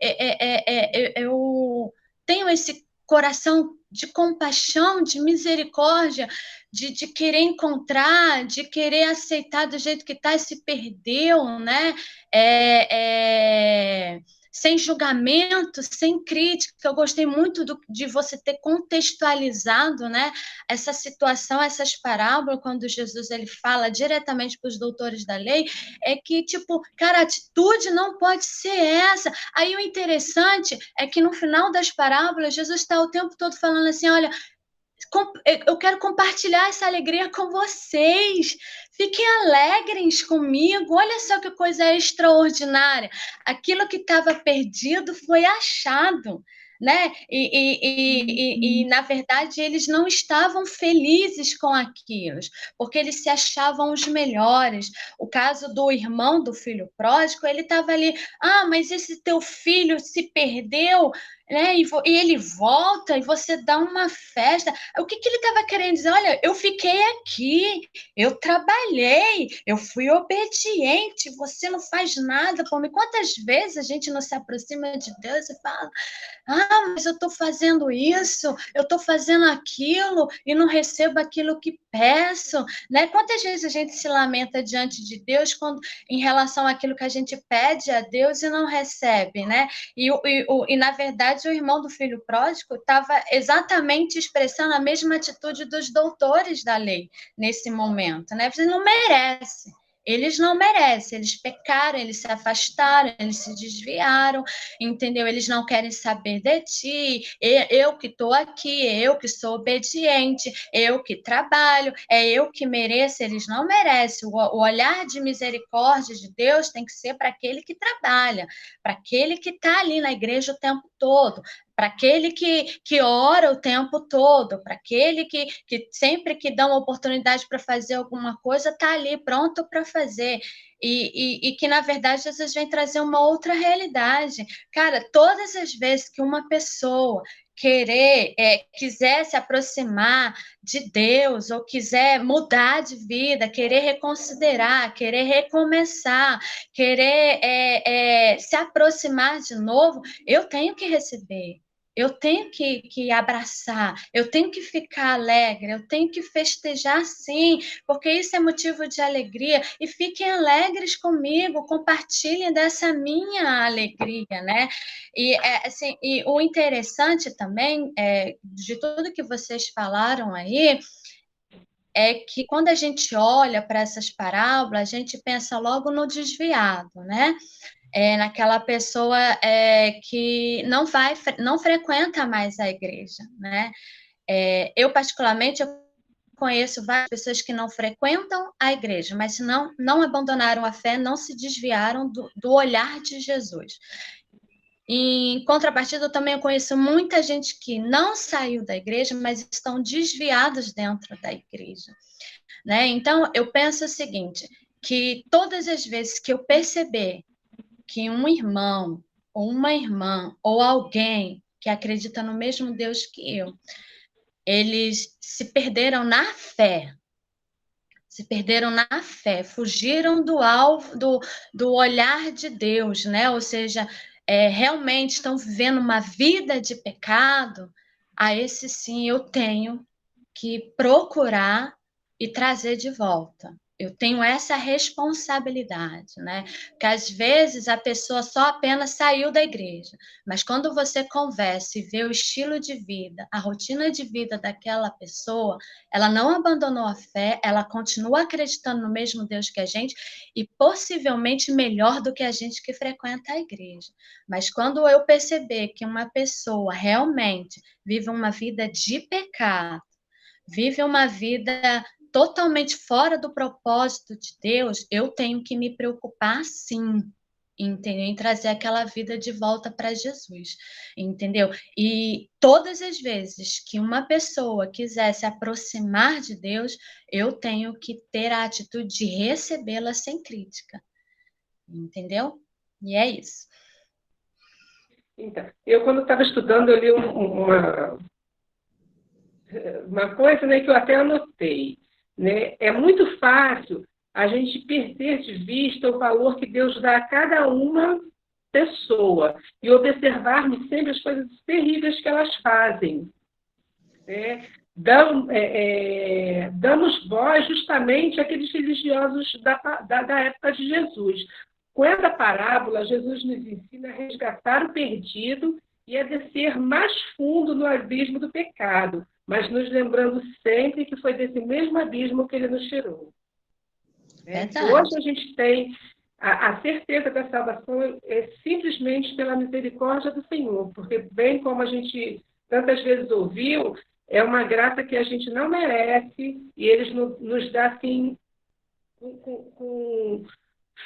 eu tenho esse coração de compaixão, de misericórdia, de querer encontrar, de querer aceitar do jeito que está e se perdeu, né? Sem julgamento, sem crítica. Eu gostei muito de você ter contextualizado, né, essa situação, essas parábolas, quando Jesus ele fala diretamente para os doutores da lei, é que, tipo, cara, a atitude não pode ser essa. Aí o interessante é que no final das parábolas, Jesus está o tempo todo falando assim, olha, eu quero compartilhar essa alegria com vocês. Fiquem alegres comigo. Olha só que coisa extraordinária. Aquilo que estava perdido foi achado, né? Na verdade, eles não estavam felizes com aquilo, porque eles se achavam os melhores. O caso do irmão do filho pródigo, ele estava ali, ah, mas esse teu filho se perdeu, né? E ele volta e você dá uma festa. O que ele estava querendo dizer? Olha, eu fiquei aqui, eu trabalhei, eu fui obediente, você não faz nada por mim. Quantas vezes a gente não se aproxima de Deus e fala, ah, mas eu estou fazendo isso, eu estou fazendo aquilo e não recebo aquilo que peço, né? Quantas vezes a gente se lamenta diante de Deus em relação àquilo que a gente pede a Deus e não recebe, né? E na verdade, o irmão do filho pródigo estava exatamente expressando a mesma atitude dos doutores da lei nesse momento, né? Você não merece. Eles não merecem, eles pecaram, eles se afastaram, eles se desviaram, entendeu? Eles não querem saber de ti, eu que estou aqui, eu que sou obediente, eu que trabalho, é eu que mereço, eles não merecem. O olhar de misericórdia de Deus tem que ser para aquele que trabalha, para aquele que está ali na igreja o tempo todo, para aquele que ora o tempo todo, para aquele que sempre que dá uma oportunidade para fazer alguma coisa, está ali pronto para fazer. E que, na verdade, Jesus vem trazer uma outra realidade. Cara, todas as vezes que uma pessoa quiser se aproximar de Deus, ou quiser mudar de vida, querer reconsiderar, querer recomeçar, querer se aproximar de novo, eu tenho que receber. Eu tenho que abraçar, eu tenho que ficar alegre, eu tenho que festejar sim, porque isso é motivo de alegria. E fiquem alegres comigo, compartilhem dessa minha alegria, né? Assim, e o interessante também, de tudo que vocês falaram aí, é que quando a gente olha para essas parábolas, a gente pensa logo no desviado, né? Naquela pessoa que não frequenta mais a igreja, né? Eu, particularmente, conheço várias pessoas que não frequentam a igreja, mas não abandonaram a fé, não se desviaram do olhar de Jesus. Em contrapartida, eu também conheço muita gente que não saiu da igreja, mas estão desviados dentro da igreja, né? Então, eu penso o seguinte, que todas as vezes que eu perceber que um irmão, ou uma irmã, ou alguém que acredita no mesmo Deus que eu, eles se perderam na fé, fugiram do alvo, do olhar de Deus, né? Ou seja, realmente estão vivendo uma vida de pecado, a esse sim eu tenho que procurar e trazer de volta. Eu tenho essa responsabilidade, né? Porque às vezes a pessoa só apenas saiu da igreja, mas quando você conversa e vê o estilo de vida, a rotina de vida daquela pessoa, ela não abandonou a fé, ela continua acreditando no mesmo Deus que a gente e possivelmente melhor do que a gente que frequenta a igreja. Mas quando eu perceber que uma pessoa realmente vive uma vida de pecado, vive uma vida totalmente fora do propósito de Deus, eu tenho que me preocupar sim. entendeu? Em trazer aquela vida de volta para Jesus, entendeu? E todas as vezes que uma pessoa quiser se aproximar de Deus, eu tenho que ter a atitude de recebê-la sem crítica, entendeu? E é isso. Então, eu, quando estava estudando, eu li uma coisa, né, que eu até anotei. Né? É muito fácil a gente perder de vista o valor que Deus dá a cada uma pessoa e observarmos sempre as coisas terríveis que elas fazem. Né? Damos voz justamente àqueles religiosos da época de Jesus. Com essa parábola, Jesus nos ensina a resgatar o perdido e a descer mais fundo no abismo do pecado, mas nos lembrando sempre que foi desse mesmo abismo que ele nos tirou. Hoje a gente tem a certeza da salvação é simplesmente pela misericórdia do Senhor, porque, bem como a gente tantas vezes ouviu, é uma graça que a gente não merece e eles nos dá assim com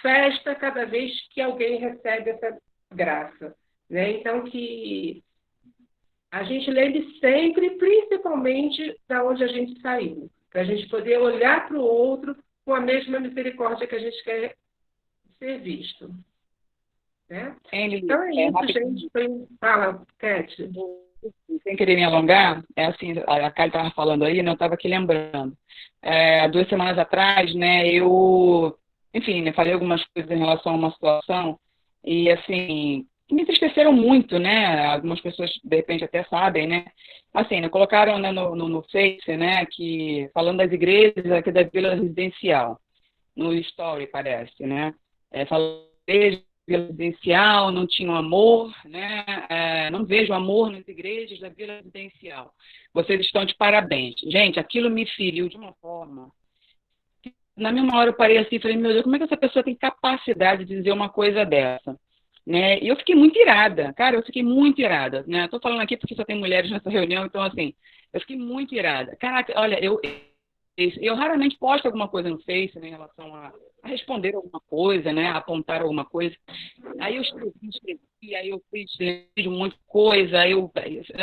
festa cada vez que alguém recebe essa graça. Né? Então, que a gente lembre sempre, principalmente, da onde a gente saiu, para a gente poder olhar para o outro com a mesma misericórdia que a gente quer ser visto. Né? Então é isso, gente. Fala, Cat. Sem querer me alongar, é assim, a Kali estava falando aí, né, eu estava aqui lembrando. 2 semanas atrás, né, enfim, né, falei algumas coisas em relação a uma situação e, assim, que me entristeceram muito, né, algumas pessoas, de repente, até sabem, né, assim, né, colocaram, né, no Face, né, que, falando das igrejas aqui da Vila Residencial, no Story, parece, né, falando da igreja Vila Residencial, não tinham amor, né? Não vejo amor nas igrejas da Vila Residencial. Vocês estão de parabéns. Gente, aquilo me feriu de uma forma. Na mesma hora eu parei assim e falei, meu Deus, como é que essa pessoa tem capacidade de dizer uma coisa dessa? Né? E eu fiquei muito irada, cara, eu fiquei muito irada. Né? Estou falando aqui porque só tem mulheres nessa reunião, então assim, eu fiquei muito irada. Caraca, olha, eu raramente posto alguma coisa no Face, né, em relação a responder alguma coisa, né, a apontar alguma coisa. Aí eu escrevi, aí eu fiz um monte de coisa,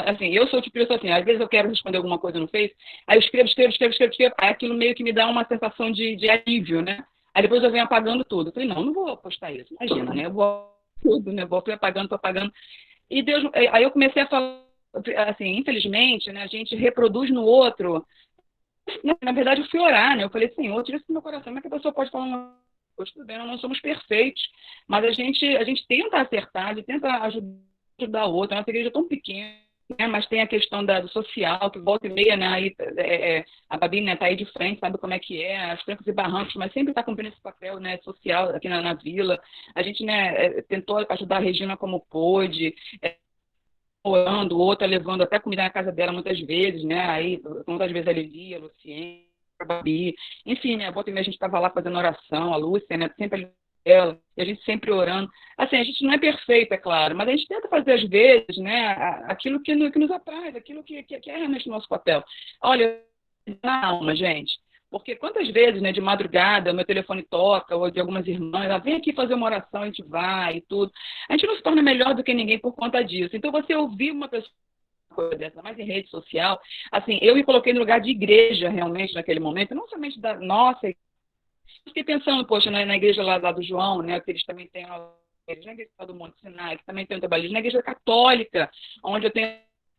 assim, eu sou tipo de pessoa assim, às vezes eu quero responder alguma coisa no Face, aí eu escrevo, aí aquilo meio que me dá uma sensação de alívio, né? Aí depois eu venho apagando tudo. Eu falei, não vou postar isso, imagina, né? Eu vou tudo, né? Vou apagando. E Deus, aí eu comecei a falar, assim, infelizmente, né, a gente reproduz no outro. Na verdade, eu fui orar, né? Eu falei, Senhor, tira isso do meu coração. Como é que a pessoa pode falar uma coisa? Tudo bem, nós não somos perfeitos, mas a gente tenta acertar, a gente tenta ajudar o outro. A nossa igreja é tão pequena, né? Mas tem a questão do social, que volta e meia, né? Aí, a Babi, né, tá aí de frente, sabe como é que é, as trancos e barrancos, mas sempre está cumprindo esse papel, né, social aqui na vila. A gente, né, tentou ajudar a Regina como pôde, orando, outra levando até comida na casa dela muitas vezes, né? Aí, muitas vezes a Lili, a Luciene, a Babi, enfim, né? Volta e meia a gente estava lá fazendo oração, a Lúcia, né? Sempre ali ela, e a gente sempre orando. Assim, a gente não é perfeito, é claro, mas a gente tenta fazer às vezes, né? Aquilo que nos apraz, aquilo que é realmente o nosso papel. Olha, na alma, gente. Porque quantas vezes, né, de madrugada, o meu telefone toca, ou de algumas irmãs, ela vem aqui fazer uma oração, a gente vai e tudo. A gente não se torna melhor do que ninguém por conta disso. Então, você ouvir uma pessoa dessa, mais em rede social, assim, eu me coloquei no lugar de igreja, realmente, naquele momento, não somente da nossa. Fiquei pensando, poxa, na igreja lá do João, né, que eles também têm na igreja do Monte Sinai, que também tem um trabalho, na igreja católica, onde eu tenho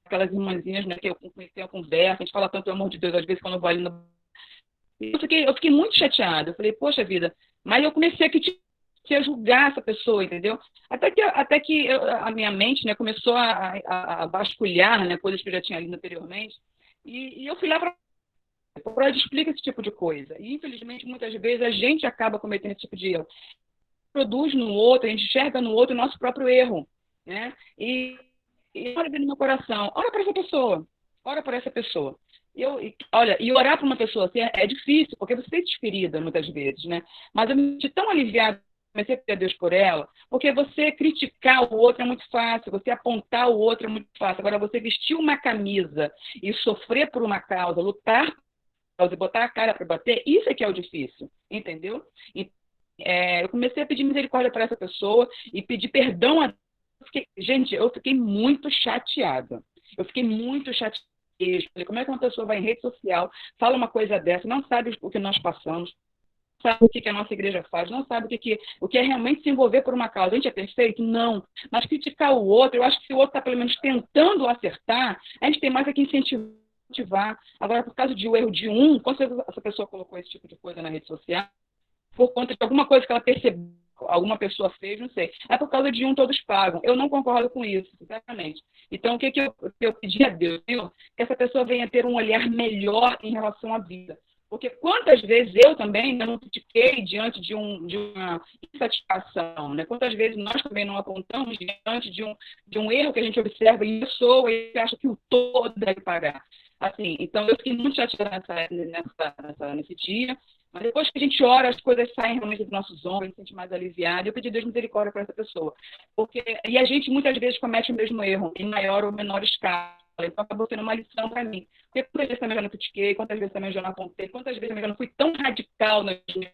aquelas irmãzinhas, né, que eu comecei a conversa, a gente fala tanto do amor de Deus, às vezes, quando eu vou ali no... Eu fiquei muito chateada. Eu falei, poxa vida, mas eu comecei a julgar essa pessoa, entendeu? Até que a minha mente, né, começou a vasculhar, né, coisas que eu já tinha lido anteriormente, e eu fui lá para Freud explica esse tipo de coisa. E, infelizmente, muitas vezes a gente acaba cometendo esse tipo de erro. Produz no outro, a gente enxerga no outro o nosso próprio erro, né? E olha dentro do meu coração, ora para essa pessoa, ora por essa pessoa. E orar para uma pessoa assim é difícil, porque você sente ferida muitas vezes, né? Mas eu me senti tão aliviada, comecei a pedir a Deus por ela, porque você criticar o outro é muito fácil, você apontar o outro é muito fácil. Agora, você vestir uma camisa e sofrer por uma causa, lutar por uma causa e botar a cara para bater, isso é que é o difícil, entendeu? eu comecei a pedir misericórdia para essa pessoa e pedir perdão a gente, eu fiquei muito chateada. Eu fiquei muito chateada. Falei, como é que uma pessoa vai em rede social, fala uma coisa dessa, não sabe o que nós passamos, não sabe o que a nossa igreja faz, não sabe o que é realmente se envolver por uma causa. A gente é perfeito? Não. Mas criticar o outro, eu acho que se o outro está pelo menos tentando acertar, a gente tem mais aqui incentivar. Agora, por causa de um erro de com certeza essa pessoa colocou esse tipo de coisa na rede social, por conta de alguma coisa que ela percebeu, alguma pessoa fez, não sei. É por causa de todos pagam. Eu não concordo com isso, sinceramente. Então, o que eu pedi a Deus? Que essa pessoa venha ter um olhar melhor em relação à vida. Porque quantas vezes eu também não critiquei diante de uma insatisfação, né? Quantas vezes nós também não apontamos diante de um erro que a gente observa em pessoa e acha que o todo deve pagar. Assim, então, eu fiquei muito chateada nesse dia. Mas depois que a gente ora, as coisas saem realmente dos nossos ombros, a gente se sente mais aliviado. Eu pedi Deus misericórdia para essa pessoa. E a gente muitas vezes comete o mesmo erro, em maior ou menor escala. Então acabou sendo uma lição para mim. Porque quantas vezes também eu já não critiquei, quantas vezes também eu já não apontei, quantas vezes também eu já não fui tão radical nas minhas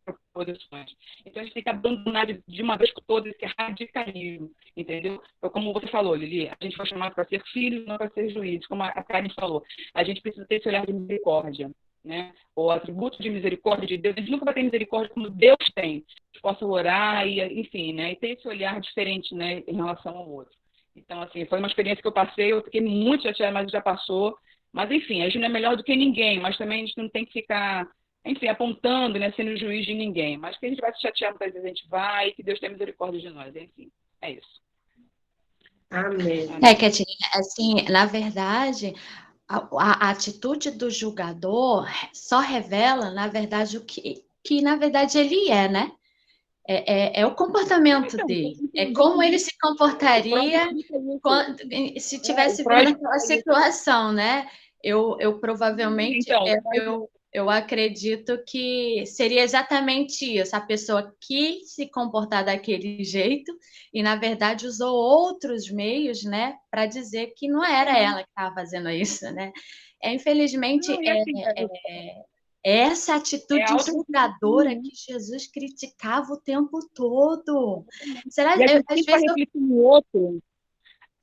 proposições. Então a gente tem que abandonar de uma vez por todas esse radicalismo, entendeu? Então, como você falou, Lili, a gente foi chamado para ser filhos, não para ser juízes. Como a Karen falou, a gente precisa ter esse olhar de misericórdia. Né? O atributo de misericórdia de Deus, a gente nunca vai ter misericórdia como Deus tem. A gente possa orar, enfim, né? E ter esse olhar diferente, né, em relação ao outro. Então, assim, foi uma experiência que eu passei, eu fiquei muito chateada, mas já passou. Mas, enfim, a gente não é melhor do que ninguém, mas também a gente não tem que ficar, enfim, apontando, né, sendo juiz de ninguém. Mas que a gente vai se chatear, muitas vezes a gente vai, e que Deus tenha misericórdia de nós, enfim, é isso. Amém. Kathleen, assim, na verdade, a atitude do julgador só revela, na verdade, o que na verdade ele é, né? É o comportamento dele. É como ele se comportaria se tivesse vendo aquela situação, né? Eu provavelmente, eu acredito que seria exatamente isso, a pessoa quis se comportar daquele jeito e, na verdade, usou outros meios, né, para dizer que não era ela que estava fazendo isso, né? Infelizmente, essa atitude julgadora que Jesus criticava o tempo todo. Será que a gente sempre vai refletir no outro?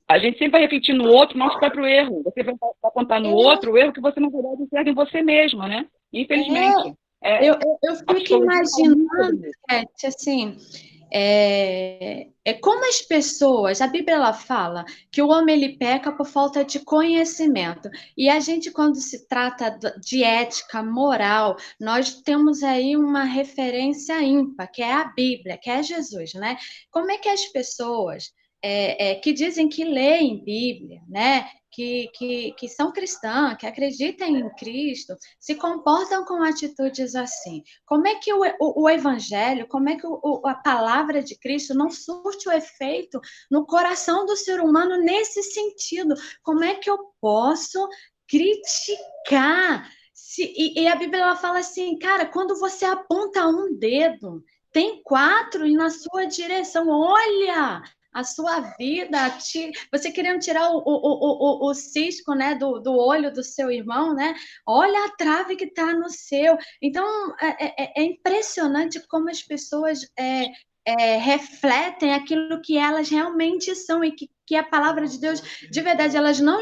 A gente sempre vai refletir no outro nosso próprio erro. Você vai apontar no outro o erro que você, na verdade, enxerga em você mesma, né? Infelizmente. Eu fico imaginando, Cat, assim, como as pessoas, a Bíblia ela fala que o homem ele peca por falta de conhecimento, e a gente, quando se trata de ética, moral, nós temos aí uma referência ímpar, que é a Bíblia, que é Jesus, né? Como é que as pessoas que dizem que leem Bíblia, né? Que são cristãs, que acreditam em Cristo, se comportam com atitudes assim? Como é que o Evangelho, como é que a palavra de Cristo não surte o efeito no coração do ser humano nesse sentido? Como é que eu posso criticar? E a Bíblia ela fala assim, cara, quando você aponta um dedo, tem 4 na sua direção. Olha a sua vida, você querendo tirar o cisco, né, do olho do seu irmão, né? Olha a trave que está no seu. Então, é impressionante como as pessoas refletem aquilo que elas realmente são e que a palavra de Deus, de verdade, elas não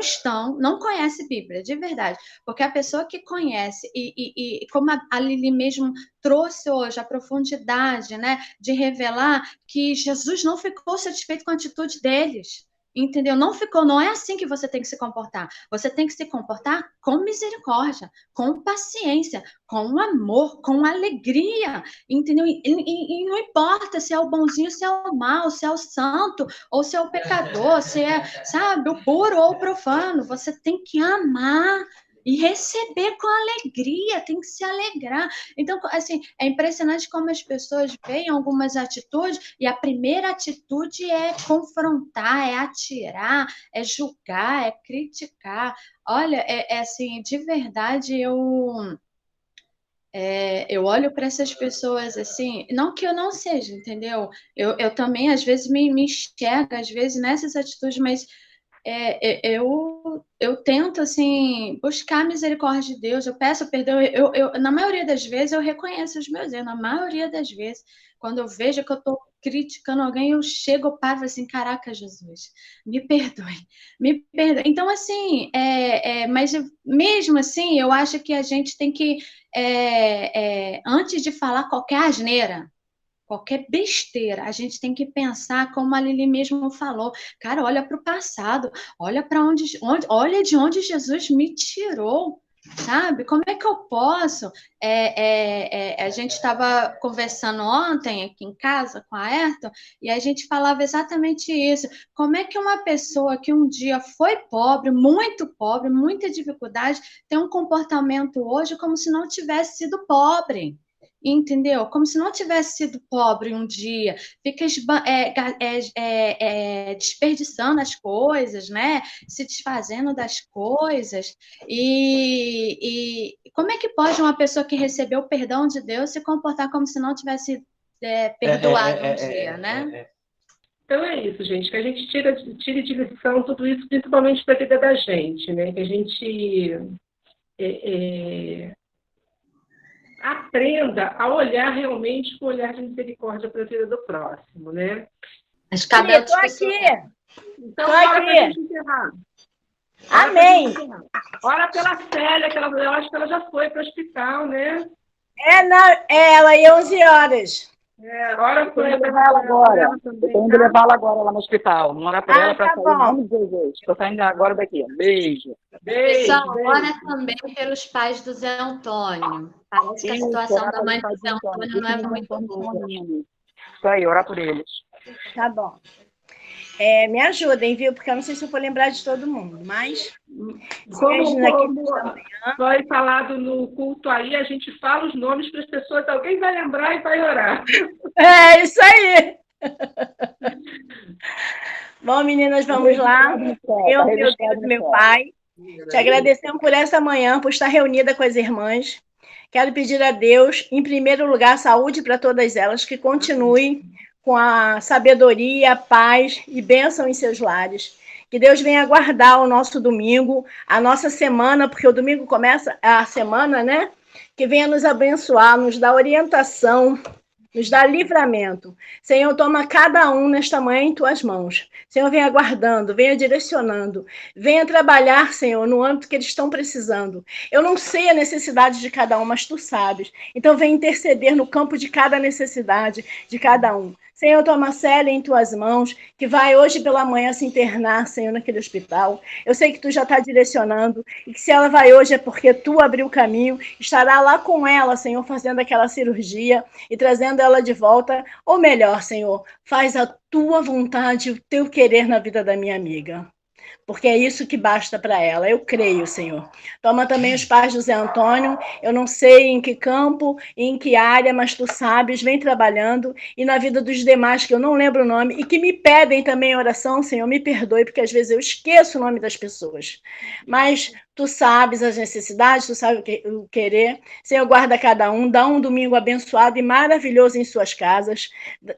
conhecem Bíblia, de verdade. Porque a pessoa que conhece, e como a Lili mesmo trouxe hoje a profundidade, né, de revelar que Jesus não ficou satisfeito com a atitude deles. Entendeu? Não é assim que você tem que se comportar. Você tem que se comportar com misericórdia, com paciência, com amor, com alegria, entendeu? E não importa se é o bonzinho, se é o mau, se é o santo, ou se é o pecador, se é, sabe, o puro ou o profano. Você tem que amar e receber com alegria, tem que se alegrar. Então, assim, é impressionante como as pessoas veem algumas atitudes e a primeira atitude é confrontar, é atirar, é julgar, é criticar. Olha, assim, de verdade, eu olho para essas pessoas assim, não que eu não seja, entendeu? Eu também, às vezes, me enxergo, às vezes, nessas atitudes, mas eu tento, assim, buscar a misericórdia de Deus, eu peço perdão, na maioria das vezes eu reconheço os meus erros, na maioria das vezes, quando eu vejo que eu estou criticando alguém, eu chego, eu paro e falo assim, caraca, Jesus, me perdoe, me perdoe. Então, assim, mas mesmo assim, eu acho que a gente tem que, antes de falar qualquer asneira, qualquer besteira, a gente tem que pensar, como a Lili mesmo falou, cara, olha para o passado, olha para olha de onde Jesus me tirou, sabe? Como é que eu posso? A gente estava conversando ontem aqui em casa com a Ayrton e a gente falava exatamente isso. Como é que uma pessoa que um dia foi pobre, muita dificuldade, tem um comportamento hoje como se não tivesse sido pobre? Entendeu? Como se não tivesse sido pobre um dia, fica desperdiçando as coisas, né? Se desfazendo das coisas. E como é que pode uma pessoa que recebeu o perdão de Deus se comportar como se não tivesse perdoado um dia, né? Então é isso, gente, que a gente tire de lição tudo isso, principalmente para a vida da gente, né? Que a gente aprenda a olhar realmente com um olhar de misericórdia para a vida do próximo, né? Mas cada Estou aqui. Então, Tô bora aqui. para a gente encerrar. Amém. Ora pela Célia, que eu acho que ela já foi para o hospital, né? Ela ia 11 horas. Ora por Eu tenho que levar ela agora. ela Eu também, tenho que tá? levá-la agora lá no hospital. Vamos orar por ela para tá sair bom. em nome de Jesus. Estou saindo agora daqui. Beijo. Pessoal, Beijo. ora também pelos pais do Zé Antônio. Parece que a situação orar da mãe pelo do Zé Antônio. Antônio não é Antônio muito boa. Antônio. Isso aí, orar por eles. Tá bom. Me ajudem, viu? Porque eu não sei se eu vou lembrar de todo mundo, mas... Como foi falado no culto aí, a gente fala os nomes para as pessoas, alguém vai lembrar e vai orar. É isso aí! Bom, meninas, vamos lá. Eu, meu Deus, meu Pai, te agradecemos por esta manhã, por estar reunida com as irmãs. Quero pedir a Deus, em primeiro lugar, saúde para todas elas, que continuem com a sabedoria, a paz e bênção em seus lares. Que Deus venha guardar o nosso domingo, a nossa semana, porque o domingo começa a semana, né? Que venha nos abençoar, nos dar orientação, nos dá livramento. Senhor, toma cada um nesta manhã em tuas mãos. Senhor, venha guardando, venha direcionando, venha trabalhar, Senhor, no âmbito que eles estão precisando. Eu não sei a necessidade de cada um, mas tu sabes. Então, venha interceder no campo de cada necessidade de cada um. Senhor, toma a Célia em tuas mãos, que vai hoje pela manhã se internar, Senhor, naquele hospital. Eu sei que tu já está direcionando, e que se ela vai hoje é porque tu abriu o caminho, estará lá com ela, Senhor, fazendo aquela cirurgia e trazendo ela de volta. Ou melhor, Senhor, faz a tua vontade, o teu querer na vida da minha amiga. Porque é isso que basta para ela. Eu creio, Senhor. Toma também os pais do Zé Antônio. Eu não sei em que campo, em que área, mas tu sabes, vem trabalhando. E na vida dos demais, que eu não lembro o nome, e que me pedem também oração, Senhor, me perdoe, porque às vezes eu esqueço o nome das pessoas. Mas tu sabes as necessidades, tu sabes o querer. Senhor, guarda cada um, dá um domingo abençoado e maravilhoso em suas casas.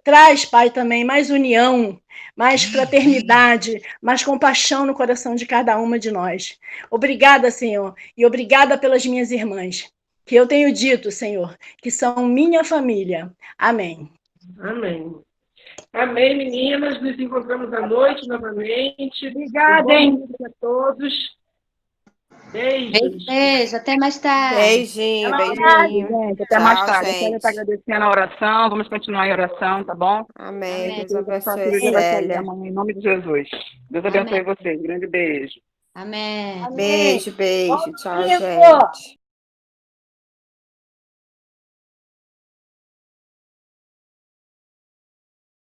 Traz, Pai, também mais união, mais fraternidade, mais compaixão no coração de cada uma de nós. Obrigada, Senhor, e obrigada pelas minhas irmãs, que eu tenho dito, Senhor, que são minha família. Amém. Amém. Amém, meninas. Nos encontramos à noite novamente. Obrigada, hein? A todos. Beijos. Beijo, até mais tarde. Beijinho, beijinho. Gente, até mais Tchau, tarde. A gente. Célia está agradecendo a oração. Vamos continuar em oração, tá bom? Amém. Amém. Deus abençoe, Cirurgia vai sair Célia. amanhã, em nome de Jesus. Deus abençoe vocês. Grande beijo. Amém. Beijo, beijo. Tchau, domingo. gente.